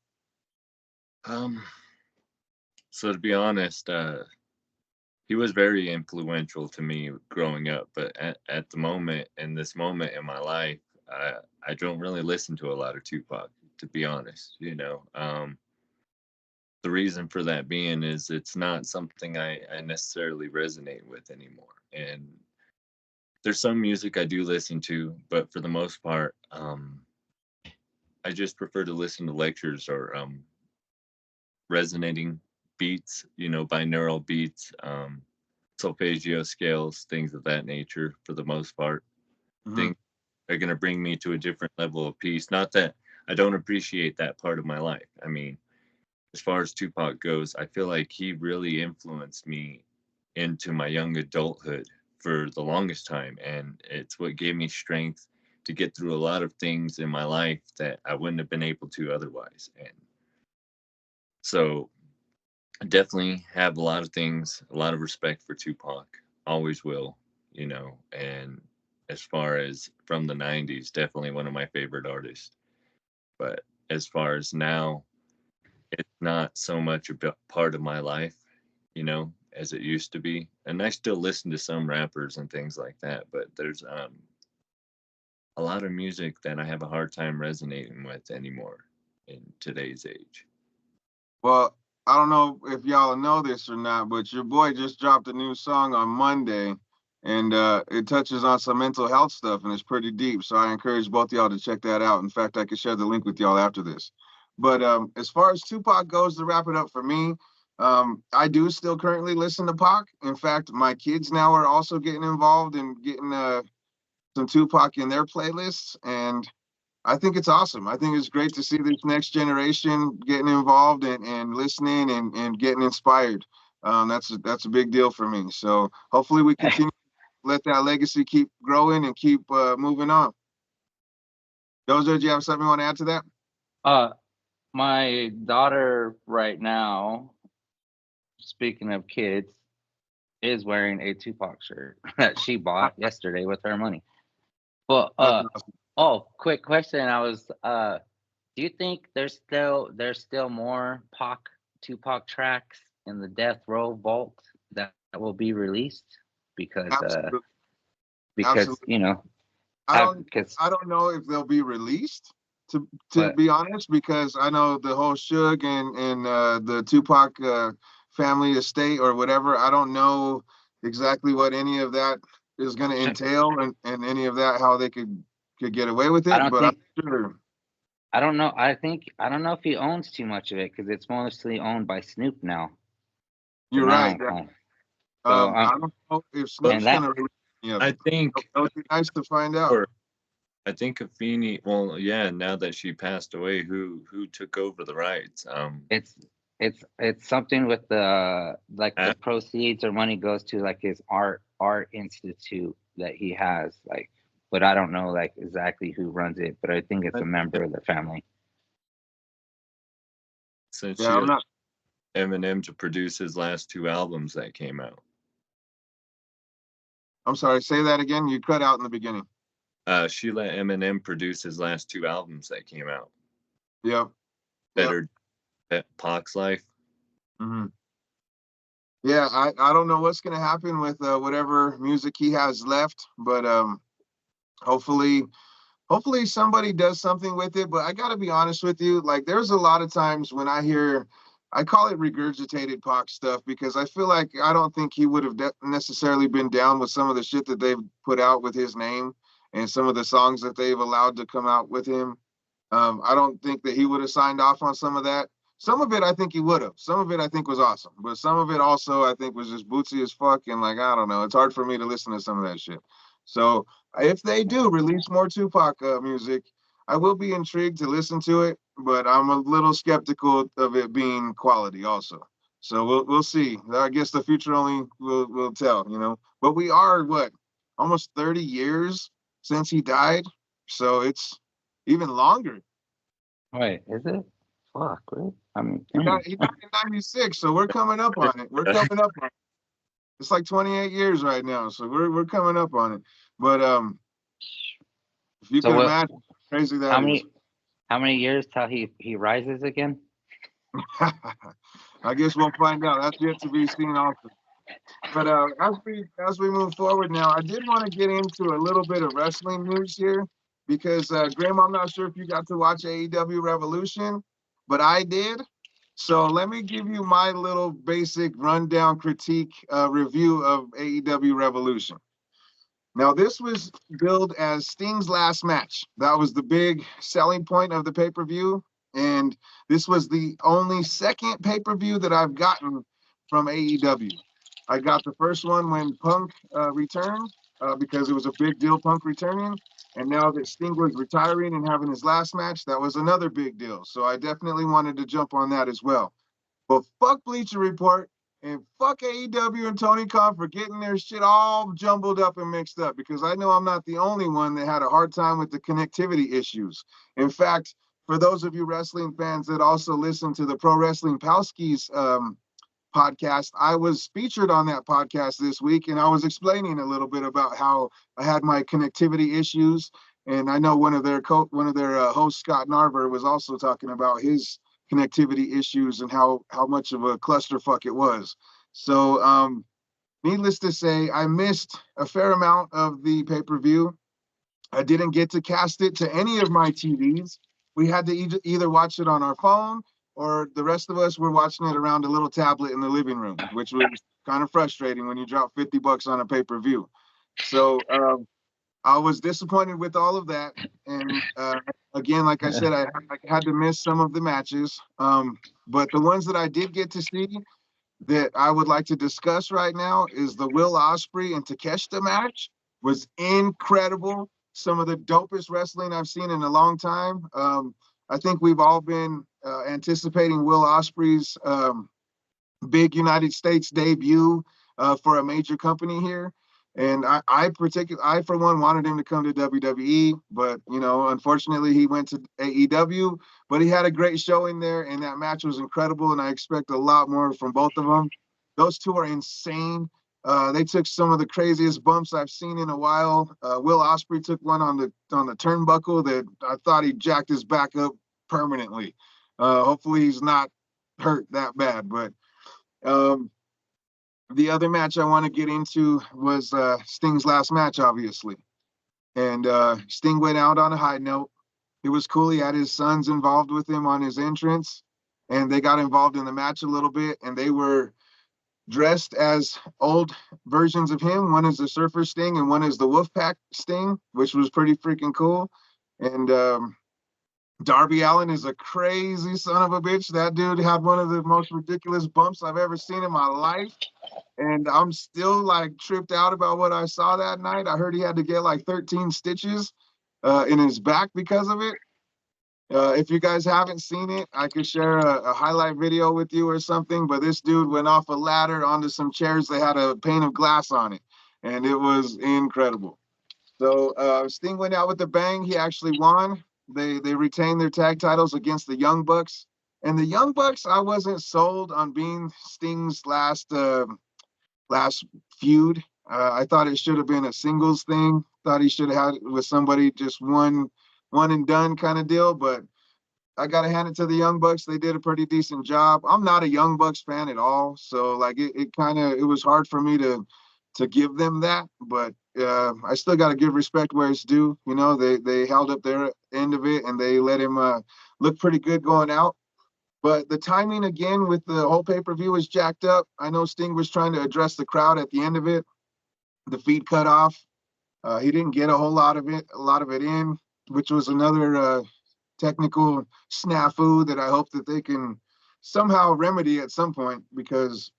Um, so to be honest, he was very influential to me growing up. But at the moment, in this moment in my life, I don't really listen to a lot of Tupac, to be honest. You know, the reason for that being is it's not something I necessarily resonate with anymore. And there's some music I do listen to, but for the most part, I just prefer to listen to lectures or resonating beats, you know, binaural beats, solfeggio scales, things of that nature for the most part. Mhm. Things are going to bring me to a different level of peace. Not that I don't appreciate that part of my life. I mean, as far as Tupac goes, I feel like he really influenced me into my young adulthood for the longest time. And it's what gave me strength to get through a lot of things in my life that I wouldn't have been able to otherwise. And so I definitely have a lot of things, a lot of respect for Tupac. Always will, you know. And as far as from the 90s, definitely one of my favorite artists. But as far as now, it's not so much a part of my life. you know, as it used to be. And I still listen to some rappers and things like that, but there's a lot of music that I have a hard time resonating with anymore in today's age. Well, I don't know if y'all know this or not, but your boy just dropped a new song on Monday, and it touches on some mental health stuff, and it's pretty deep. So I encourage both y'all to check that out. In fact, I could share the link with y'all after this. But as far as Tupac goes, to wrap it up for me, I do still currently listen to Pac. In fact, my kids now are also getting involved and getting some Tupac in their playlists, and I think it's awesome. I think it's great to see this next generation getting involved and listening and getting inspired. That's a big deal for me. So hopefully we continue to let that legacy keep growing and keep moving on. Dozer, do you have something you want to add to that? My daughter right now, speaking of kids, is wearing a Tupac shirt that she bought yesterday with her money. But oh, quick question. Do you think there's still more Tupac tracks in the Death Row vault that will be released? Because Absolutely. you know, I don't know if they'll be released, to be honest, because I know the whole Suge and the Tupac family estate or whatever. I don't know exactly what any of that is going to entail and any of that, how they could get away with it. But I'm sure. I don't know. I don't know if he owns too much of it because it's mostly owned by Snoop now. You're right. So I don't know if Snoop's going to release any of it. I think it would be nice to find out. I think Afeni, well, yeah, now that she passed away, who took over the rights? It's something with the the proceeds or money goes to like his art institute that he has, like, but I don't know like exactly who runs it, but I think it's a member of the family. Since she had Eminem to produce his last 2 albums that came out. I'm sorry, say that again. You cut out in the beginning. She let Eminem produce his last 2 albums that came out. Yep. Better Pac's Life. Mm-hmm. Yeah, I don't know what's gonna happen with whatever music he has left, but hopefully somebody does something with it. But I gotta be honest with you, like there's a lot of times when I call it regurgitated Pac stuff, because I feel like I don't think he would have necessarily been down with some of the shit that they've put out with his name and some of the songs that they've allowed to come out with him. I don't think that he would have signed off on some of that. Some of it I think he would have. Some of it I think was awesome. But some of it also I think was just bootsy as fuck. And like, I don't know. It's hard for me to listen to some of that shit. So if they do release more Tupac music, I will be intrigued to listen to it. But I'm a little skeptical of it being quality also. So we'll see. I guess the future only will tell, you know. But we are, almost 30 years since he died. So it's even longer. Wait, is it? Fuck, right? I mean, he died in 96, so we're coming up on it. It's like 28 years right now, so we're coming up on it. But if you can imagine how crazy that is. How many years till he rises again? I guess we'll find out. That's yet to be seen also. But as we move forward now, I did want to get into a little bit of wrestling news here, because Graham, I'm not sure if you got to watch AEW Revolution, but I did. So let me give you my little basic rundown critique review of AEW Revolution. Now, this was billed as Sting's last match. That was the big selling point of the pay-per-view. And this was the only second pay-per-view that I've gotten from AEW. I got the first one when Punk returned, because it was a big deal, Punk returning. And now that Sting was retiring and having his last match, that was another big deal. So I definitely wanted to jump on that as well. But fuck Bleacher Report and fuck AEW and Tony Khan for getting their shit all jumbled up and mixed up, because I know I'm not the only one that had a hard time with the connectivity issues. In fact, for those of you wrestling fans that also listen to the Pro Wrestling Palski's podcast, I was featured on that podcast this week, and I was explaining a little bit about how I had my connectivity issues. And I know one of their hosts, Scott Narver, was also talking about his connectivity issues and how much of a clusterfuck it was. So, needless to say, I missed a fair amount of the pay-per-view. I didn't get to cast it to any of my TVs. We had to either watch it on our phone, or the rest of us were watching it around a little tablet in the living room, which was kind of frustrating when you drop $50 on a pay-per-view. So I was disappointed with all of that. And again, like I said, I had to miss some of the matches. But the ones that I did get to see that I would like to discuss right now is the Will Ospreay and Takeshita match. Was incredible. Some of the dopest wrestling I've seen in a long time. I think we've all been anticipating Will Ospreay's big United States debut for a major company here. And I for one wanted him to come to WWE, but unfortunately he went to AEW. But he had a great showing there, and that match was incredible. And I expect a lot more from both of them. Those two are insane. They took some of the craziest bumps I've seen in a while. Will Ospreay took one on the turnbuckle that I thought he jacked his back up permanently. Hopefully he's not hurt that bad, but. The other match I want to get into was Sting's last match, obviously. And Sting went out on a high note. It was cool. He had his sons involved with him on his entrance, and they got involved in the match a little bit, and they were dressed as old versions of him. One is the Surfer Sting, and one is the Wolfpack Sting, which was pretty freaking cool. And Darby Allin is a crazy son of a bitch. That dude had one of the most ridiculous bumps I've ever seen in my life. And I'm still like tripped out about what I saw that night. I heard he had to get like 13 stitches in his back because of it. If you guys haven't seen it, I could share a highlight video with you or something. But this dude went off a ladder onto some chairs that had a pane of glass on it. And it was incredible. So Sting went out with a bang. He actually won. They retained their tag titles against the Young Bucks. And the Young Bucks, I wasn't sold on being Sting's last feud. I thought it should have been a singles thing. Thought he should have had it with somebody, just one and done kind of deal. But I gotta hand it to the Young Bucks. They did a pretty decent job. I'm not a Young Bucks fan at all, so like it was hard for me to give them that. But I still got to give respect where it's due. They held up their end of it, and they let him look pretty good going out. But the timing again with the whole pay-per-view was jacked up. I know Sting was trying to address the crowd at the end of it. The feed cut off. He didn't get a lot of it in, which was another technical snafu that I hope that they can somehow remedy at some point, because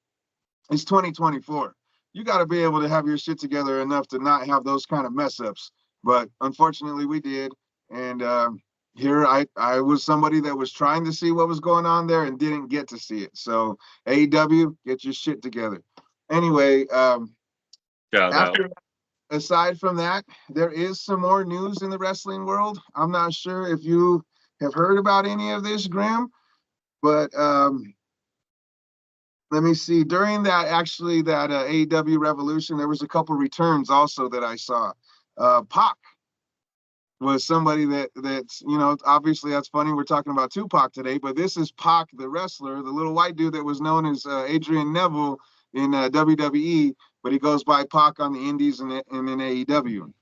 it's 2024. You got to be able to have your shit together enough to not have those kind of mess ups. But unfortunately, we did. And here I was somebody that was trying to see what was going on there and didn't get to see it. So AEW, get your shit together. Anyway, aside from that, there is some more news in the wrestling world. I'm not sure if you have heard about any of this, Graham, but let me see. During that AEW Revolution, there was a couple returns also that I saw. Pac was somebody that's obviously that's funny. We're talking about Tupac today, but this is Pac, the wrestler, the little white dude that was known as Adrian Neville in WWE, but he goes by Pac on the Indies and in AEW.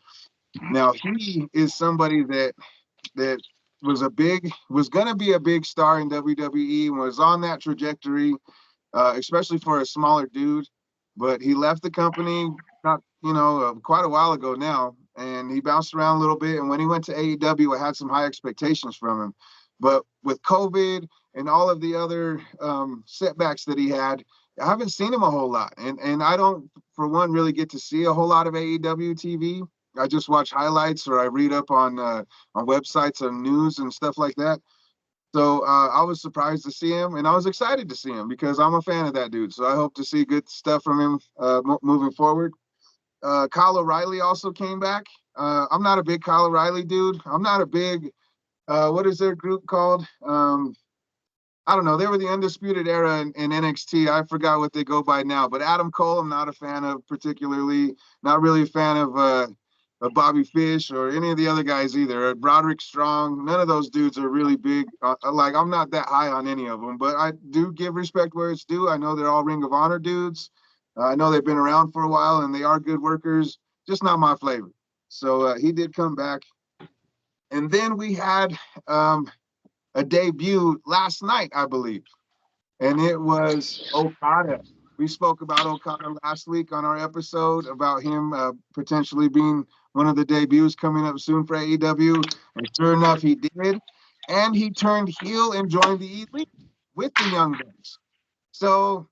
Now he is somebody that was going to be a big star in WWE and was on that trajectory, especially for a smaller dude. But he left the company quite a while ago now, and he bounced around a little bit. And when he went to AEW, I had some high expectations from him. But with COVID and all of the other setbacks that he had, I haven't seen him a whole lot. And I don't, for one, really get to see a whole lot of AEW TV. I just watch highlights, or I read up on websites on news and stuff like that. So I was surprised to see him, and I was excited to see him because I'm a fan of that dude. So I hope to see good stuff from him moving forward. Kyle O'Reilly also came back. I'm not a big Kyle O'Reilly dude. I'm not a big, what is their group called? I don't know. They were the Undisputed Era in NXT. I forgot what they go by now. But Adam Cole, I'm not a fan of particularly. Not really a fan of Bobby Fish or any of the other guys either. Broderick Strong, none of those dudes are really big. Like, I'm not that high on any of them, but I do give respect where it's due. I know they're all Ring of Honor dudes. I know they've been around for a while and they are good workers, just not my flavor. So he did come back. And then we had a debut last night, I believe, and it was Okada. We spoke about Okada last week on our episode about him potentially being one of the debuts coming up soon for AEW. And sure enough, he did. And he turned heel and joined the Elite with the Young Bucks. So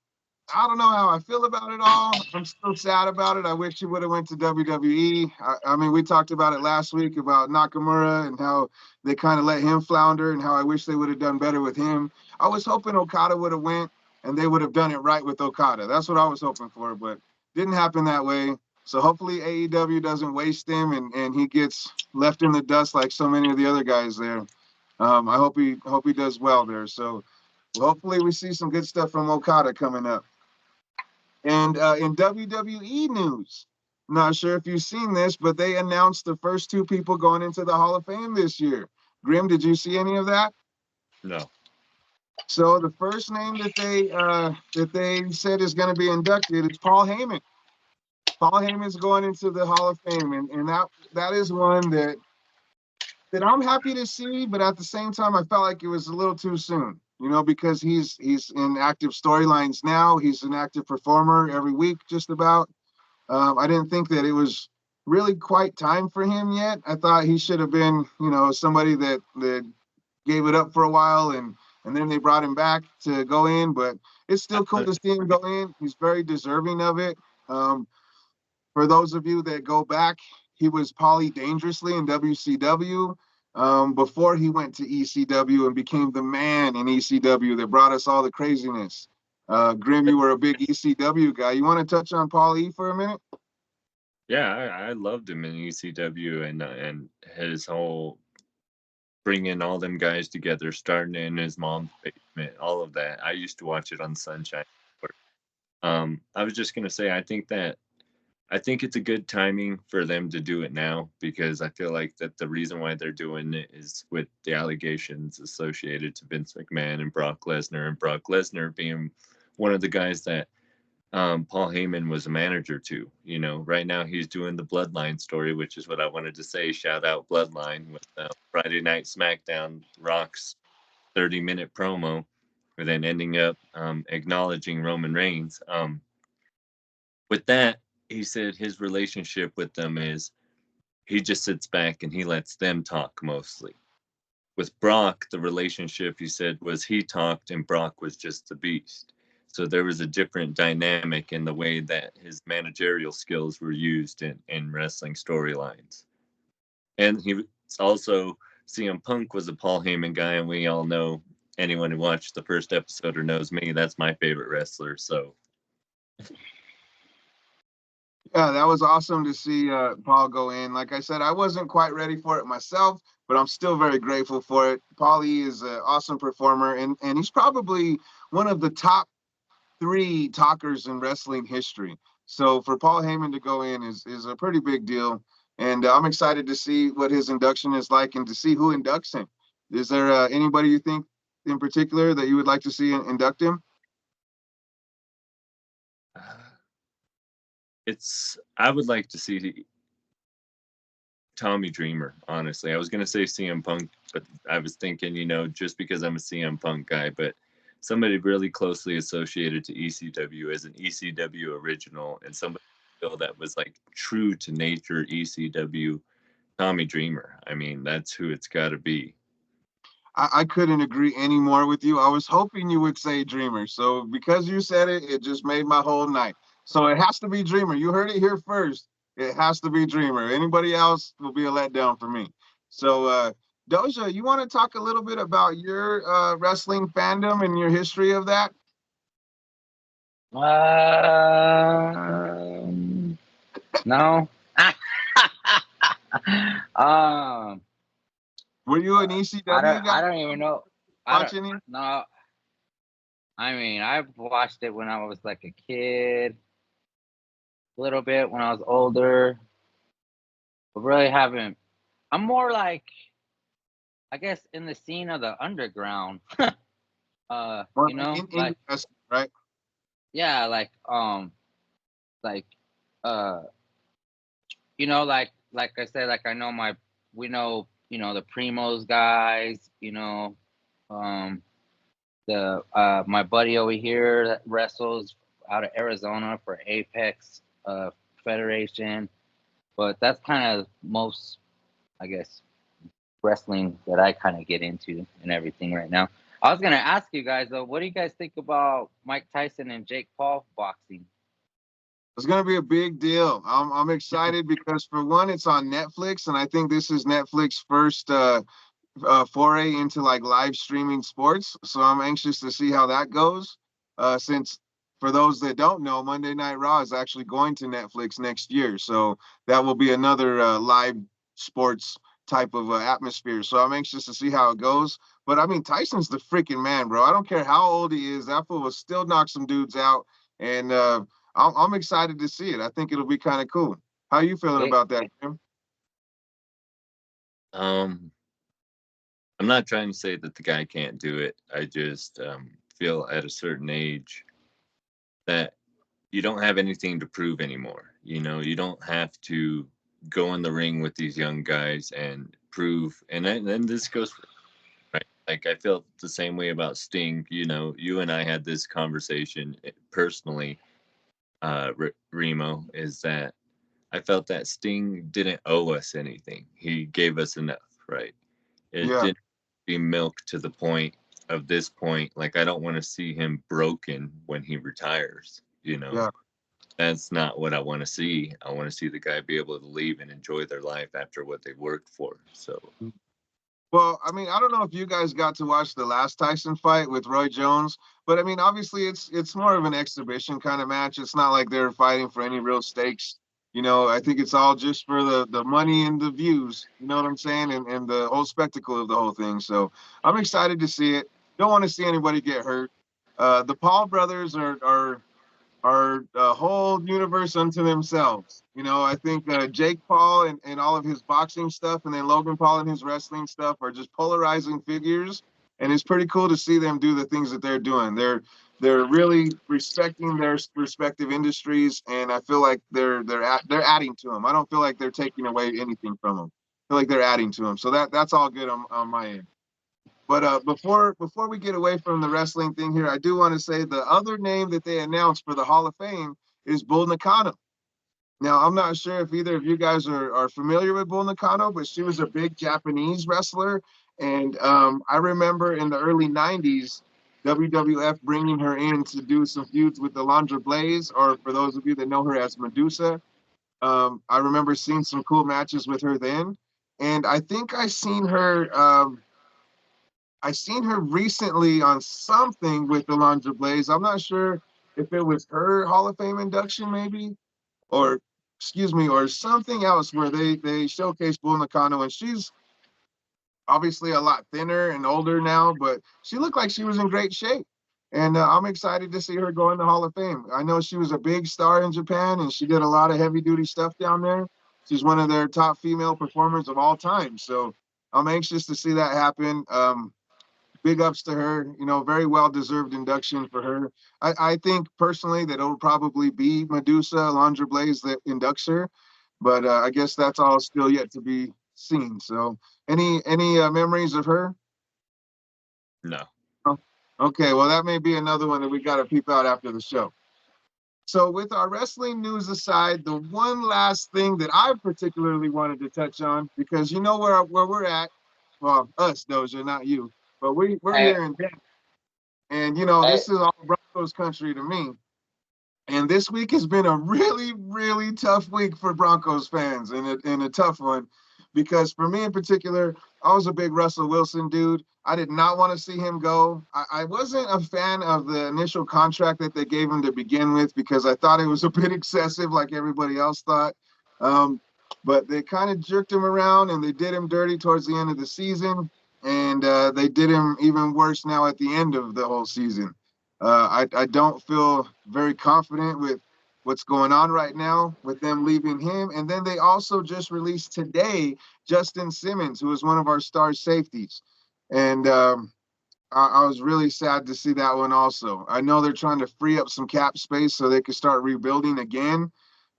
I don't know how I feel about it all. I'm still sad about it. I wish he would have went to WWE. I mean, we talked about it last week about Nakamura and how they kind of let him flounder and how I wish they would have done better with him. I was hoping Okada would have went and they would have done it right with Okada. That's what I was hoping for, but didn't happen that way. So hopefully AEW doesn't waste him and he gets left in the dust like so many of the other guys there. I hope he does well there. So hopefully we see some good stuff from Okada coming up. And in WWE news, not sure if you've seen this, but they announced the first two people going into the Hall of Fame this year. Grim, did you see any of that? No. So the first name that they said is going to be inducted is Paul Heyman. Paul Heyman's going into the Hall of Fame, and that is one that I'm happy to see, but at the same time, I felt like it was a little too soon, because he's in active storylines now. He's an active performer every week, just about. I didn't think that it was really quite time for him yet. I thought he should have been, somebody that gave it up for a while and then they brought him back to go in, but it's still cool to see him go in. He's very deserving of it. For those of you that go back, he was Paulie Dangerously in WCW before he went to ECW and became the man in ECW that brought us all the craziness. Grim, you were a big ECW guy. You want to touch on Paul E for a minute? Yeah, I loved him in ECW and his whole bringing all them guys together, starting in his mom's basement, all of that. I used to watch it on Sunshine. I was just gonna say, I think it's a good timing for them to do it now, because I feel like that the reason why they're doing it is with the allegations associated to Vince McMahon and Brock Lesnar being one of the guys that Paul Heyman was a manager to. Right now he's doing the Bloodline story, which is what I wanted to say. Shout out Bloodline with Friday Night SmackDown, Rock's 30-minute promo, and then ending up acknowledging Roman Reigns. With that, he said his relationship with them is he just sits back and he lets them talk mostly. With Brock, the relationship, he said, was he talked and Brock was just the beast. So there was a different dynamic in the way that his managerial skills were used in wrestling storylines. And he was also, CM Punk was a Paul Heyman guy, and we all know, anyone who watched the first episode or knows me, that's my favorite wrestler. So yeah, that was awesome to see Paul go in. Like I said, I wasn't quite ready for it myself, but I'm still very grateful for it. Paul E is an awesome performer, and he's probably one of the top 3 talkers in wrestling history. So for Paul Heyman to go in is a pretty big deal. And I'm excited to see what his induction is like and to see who inducts him. Is there anybody you think in particular that you would like to see induct him? I would like to see Tommy Dreamer, honestly. I was going to say CM Punk, but I was thinking, just because I'm a CM Punk guy, but somebody really closely associated to ECW as an ECW original and somebody that was like true to nature ECW, Tommy Dreamer. I mean, that's who it's got to be. I couldn't agree any more with you. I was hoping you would say Dreamer. So because you said it, it just made my whole night. So it has to be Dreamer. You heard it here first. It has to be Dreamer. Anybody else will be a letdown for me. So Doja, you want to talk a little bit about your wrestling fandom and your history of that? No. Were you an ECW guy I don't even know. watching it? No. I mean, I watched it when I was like a kid, a little bit when I was older. but really haven't. I'm more like, I guess, in the scene of the underground. Or You know, in like, wrestling, right? yeah, like, uh, you know, like I said, like I know we know, the Primos guys, um, the my buddy over here that wrestles out of Arizona for Apex Federation, but that's kind of most, I guess, wrestling that I kind of get into and everything right now. I was gonna ask you guys though, what do you guys think about Mike Tyson and Jake Paul boxing? It's gonna be a big deal. I'm excited because for one, it's on Netflix, and I think this is Netflix first foray into like live streaming sports. So I'm anxious to see how that goes. Since for those that don't know, Monday Night Raw is actually going to Netflix next year, so that will be another live sports type of atmosphere. So I'm anxious to see how it goes. But I mean, Tyson's the freaking man, bro. I don't care how old he is. That fool will still knock some dudes out, and I'm excited to see it. I think it'll be kind of cool. How you feeling Jake, about that, Jim? Um, I'm not trying to say that the guy can't do it. I just feel at a certain age that you don't have anything to prove anymore. You don't have to go in the ring with these young guys and prove. And then this goes right. Like I felt the same way about Sting. You and I had this conversation personally. Remo, is that I felt that Sting didn't owe us anything. He gave us enough, right? It Yeah, didn't be milk to the point of this point. Like I don't want to see him broken when he retires. yeah. That's not what I want to see. I want to see the guy be able to leave and enjoy their life after what they worked for. So Well, I mean, I don't know if you guys got to watch the last Tyson fight with Roy Jones, but I mean, obviously it's more of an exhibition kind of match. It's not like they're fighting for any real stakes. I think it's all just for the money and the views. You know what I'm saying? And the whole spectacle of the whole thing. So I'm excited to see it. Don't want to see anybody get hurt. The Paul brothers are a whole universe unto themselves. I think Jake Paul and all of his boxing stuff, and then Logan Paul and his wrestling stuff are just polarizing figures, and it's pretty cool to see them do the things that they're doing. They're really respecting their respective industries, and I feel like they're adding to them. I don't feel like they're taking away anything from them. I feel like they're adding to them. So that's all good on my end. But before we get away from the wrestling thing here, I do want to say the other name that they announced for the Hall of Fame is Bull Nakano. Now, I'm not sure if either of you guys are familiar with Bull Nakano, but she was a big Japanese wrestler. And I remember in the early 90s, WWF bringing her in to do some feuds with Alundra Blaze, or for those of you that know her as Medusa. I remember seeing some cool matches with her then. And I think I seen her recently on something with Alundra Blaze. I'm not sure if it was her Hall of Fame induction, maybe, or excuse me, or something else where they showcased Bull Nakano, and she's obviously a lot thinner and older now, but she looked like she was in great shape. And I'm excited to see her go in the Hall of Fame. I know she was a big star in Japan, and she did a lot of heavy duty stuff down there. She's one of their top female performers of all time. So I'm anxious to see that happen. Big ups to her, very well deserved induction for her. I think personally that it'll probably be Medusa Alundra Blaze that inducts her, but I guess that's all still yet to be seen. So any memories of her? no. Oh, okay, well that may be another one that we got to peep out after the show. So with our wrestling news aside, the one last thing that I particularly wanted to touch on, because you know where we're at, well, us Doja, not you, but we're I, here in Denver. And I, this is all Broncos country to me. And this week has been a really, really tough week for Broncos fans, and a tough one, because for me in particular, I was a big Russell Wilson dude. I did not want to see him go. I wasn't a fan of the initial contract that they gave him to begin with because I thought it was a bit excessive, like everybody else thought. Um, but they kind of jerked him around and they did him dirty towards the end of the season, and they did him even worse now at the end of the whole season. I don't feel very confident with what's going on right now with them leaving him. And then they also just released today Justin Simmons, who is one of our star safeties. And I was really sad to see that one also. I know they're trying to free up some cap space so they can start rebuilding again.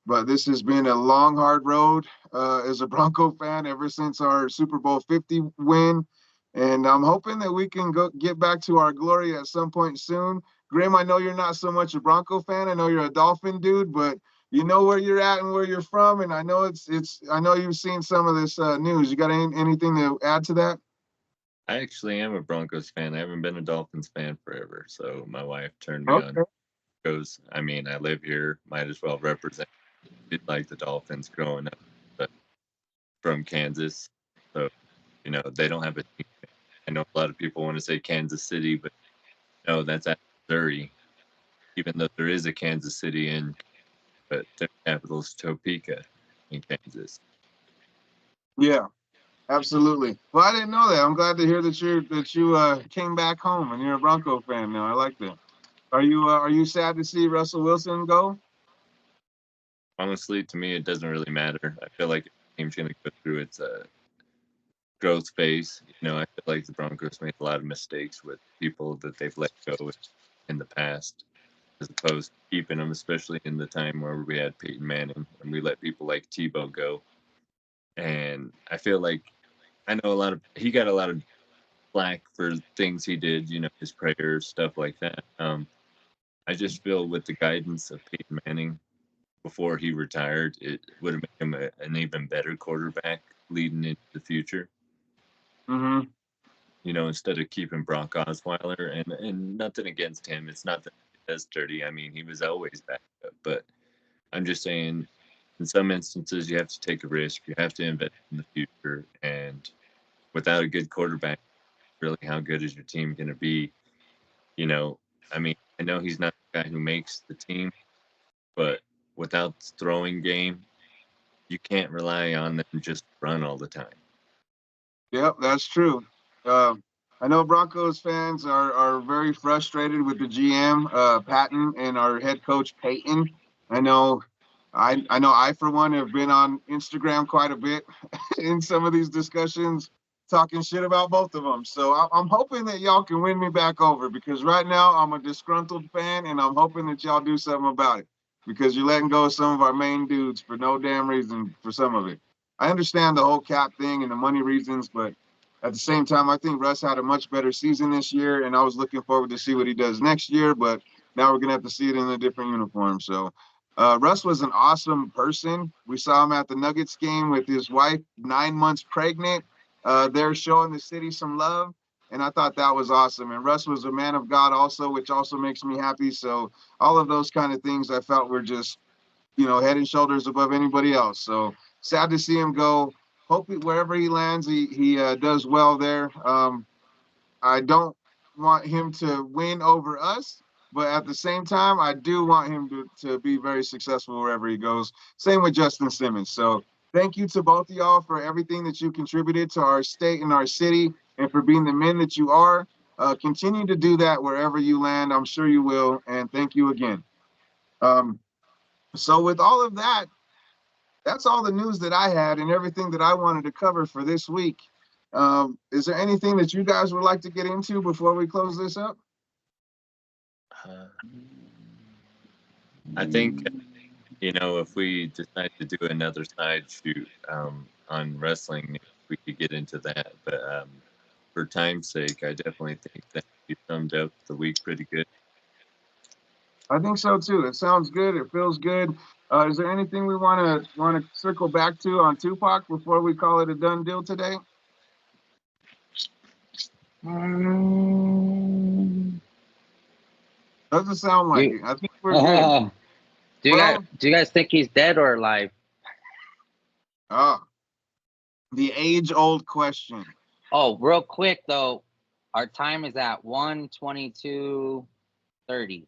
But this has been a long, hard road as a Bronco fan ever since our Super Bowl 50 win. And I'm hoping that we can get back to our glory at some point soon. Grim, I know you're not so much a Bronco fan. I know you're a Dolphin dude, but you know where you're at and where you're from. And I know I know you've seen some of this news. You got anything to add to that? I actually am a Broncos fan. I haven't been a Dolphins fan forever. So my wife turned me on. Okay. Because, I mean, I live here, might as well represent it like the Dolphins growing up, but from Kansas. So, you know, they don't have a team. I know a lot of people want to say Kansas City, but no, that's at Missouri, even though there is a Kansas City in, but their capital is Topeka in Kansas. Yeah. Absolutely. Well, I didn't know that. I'm glad to hear that you came back home and you're a Bronco fan now. I like that. Are you sad to see Russell Wilson go? Honestly, to me, it doesn't really matter. I feel like the team's going to go through its growth phase. You know, I feel like the Broncos made a lot of mistakes with people that they've let go in the past, as opposed to keeping them, especially in the time where we had Peyton Manning and we let people like Tebow go. And I feel like I know he got a lot of flack for things he did, you know, his prayers, stuff like that. I just feel with the guidance of Peyton Manning before he retired, it would have made him an even better quarterback leading into the future. Mm-hmm. You know, instead of keeping Brock Osweiler, and nothing against him, it's not that he does dirty. I mean, he was always back up, but I'm just saying, in some instances, you have to take a risk. You have to invest in the future, and without a good quarterback, really, how good is your team going to be? You know, I mean, I know he's not the guy who makes the team, but without the throwing game, you can't rely on them just run all the time. Yep, that's true. Uh, I know Broncos fans are very frustrated with the GM Patton and our head coach Peyton. I know I for one have been on Instagram quite a bit in some of these discussions talking shit about both of them. So I'm hoping that y'all can win me back over because right now I'm a disgruntled fan and I'm hoping that y'all do something about it because you're letting go of some of our main dudes for no damn reason for some of it. I understand the whole cap thing and the money reasons, but at the same time, I think Russ had a much better season this year, and I was looking forward to see what he does next year. But now we're gonna have to see it in a different uniform. So, Russ was an awesome person. We saw him at the Nuggets game with his wife, 9 months pregnant. They're showing the city some love, and I thought that was awesome. And Russ was a man of God also, which also makes me happy. So all of those kind of things I felt were just head and shoulders above anybody else. So sad to see him go. Hope wherever he lands, he does well there. I don't want him to win over us, but at the same time, I do want him to be very successful wherever he goes. Same with Justin Simmons. So thank you to both of y'all for everything that you contributed to our state and our city and for being the men that you are. Continue to do that wherever you land. I'm sure you will. And thank you again. So with all of that, that's all the news that I had and everything that I wanted to cover for this week. Is there anything that you guys would like to get into before we close this up? I think, you know, if we decide to do another side shoot on wrestling, we could get into that. But for time's sake, I definitely think that you summed up the week pretty good. I think so too. It sounds good. It feels good. Is there anything we want to circle back to on Tupac before we call it a done deal today? Doesn't sound like You, it. I think we're good. do you guys think he's dead or alive? The age-old question. Oh, real quick though, our time is at 1:22:30.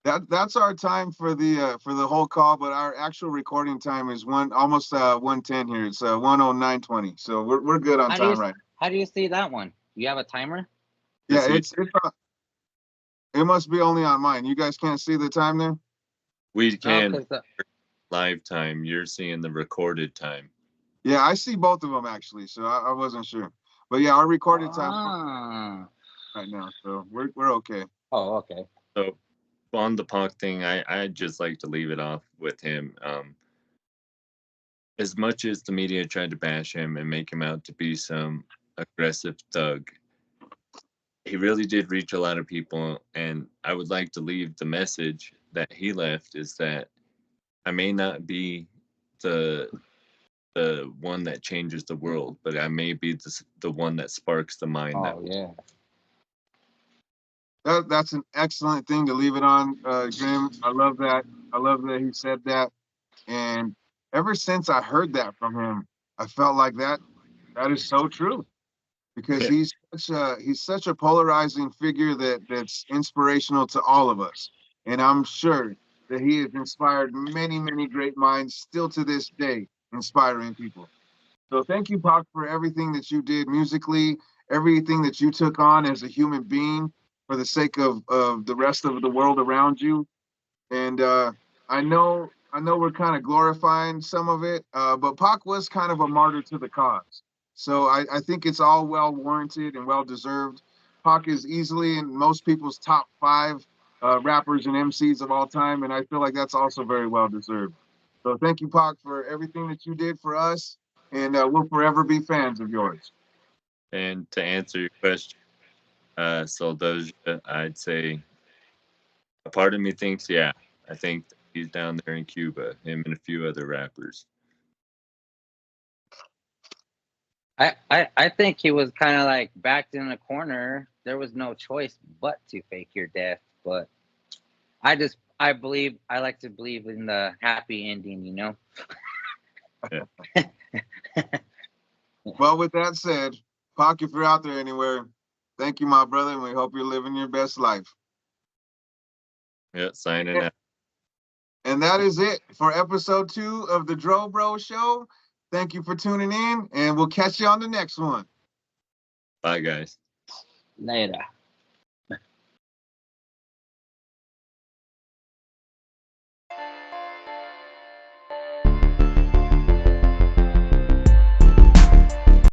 That's our time for the whole call, but our actual recording time is almost 1:10 here. It's 1:09:20. So we're good on time right now. How do you see that one? You have a timer? Yeah, it must be only on mine. You guys can't see the time there? We can 'cause live time. You're seeing the recorded time. Yeah, I see both of them actually, so I wasn't sure. But yeah, our recorded time ah. right now, so we're okay. Oh, okay. So on the Pac thing, I'd just like to leave it off with him. As much as the media tried to bash him and make him out to be some aggressive thug, he really did reach a lot of people. And I would like to leave the message that he left is that I may not be the one that changes the world, but I may be the one that sparks the mind. Oh, yeah. That's an excellent thing to leave it on, Grim. I love that. I love that he said that. And ever since I heard that from him, I felt like that is so true because he's such a polarizing figure that's inspirational to all of us. And I'm sure that he has inspired many great minds still to this day, inspiring people. So thank you, Pac, for everything that you did musically, everything that you took on as a human being for the sake of the rest of the world around you. And I know we're kind of glorifying some of it, but Pac was kind of a martyr to the cause. So I think it's all well warranted and well deserved. Pac is easily in most people's top 5 rappers and MCs of all time, and I feel like that's also very well deserved. So thank you, Pac, for everything that you did for us, and we'll forever be fans of yours. And to answer your question, so those I'd say a part of me thinks, yeah, I think he's down there in Cuba, him and a few other rappers. I think he was kind of like backed in a corner. There was no choice but to fake your death. But I like to believe in the happy ending, you know? Yeah. Well, with that said, Pac, if you're out there anywhere, thank you, my brother, and we hope you're living your best life. Yeah, signing out. And that is it for episode 2 of the Dro Bro Show. Thank you for tuning in, and we'll catch you on the next one. Bye, guys. Later.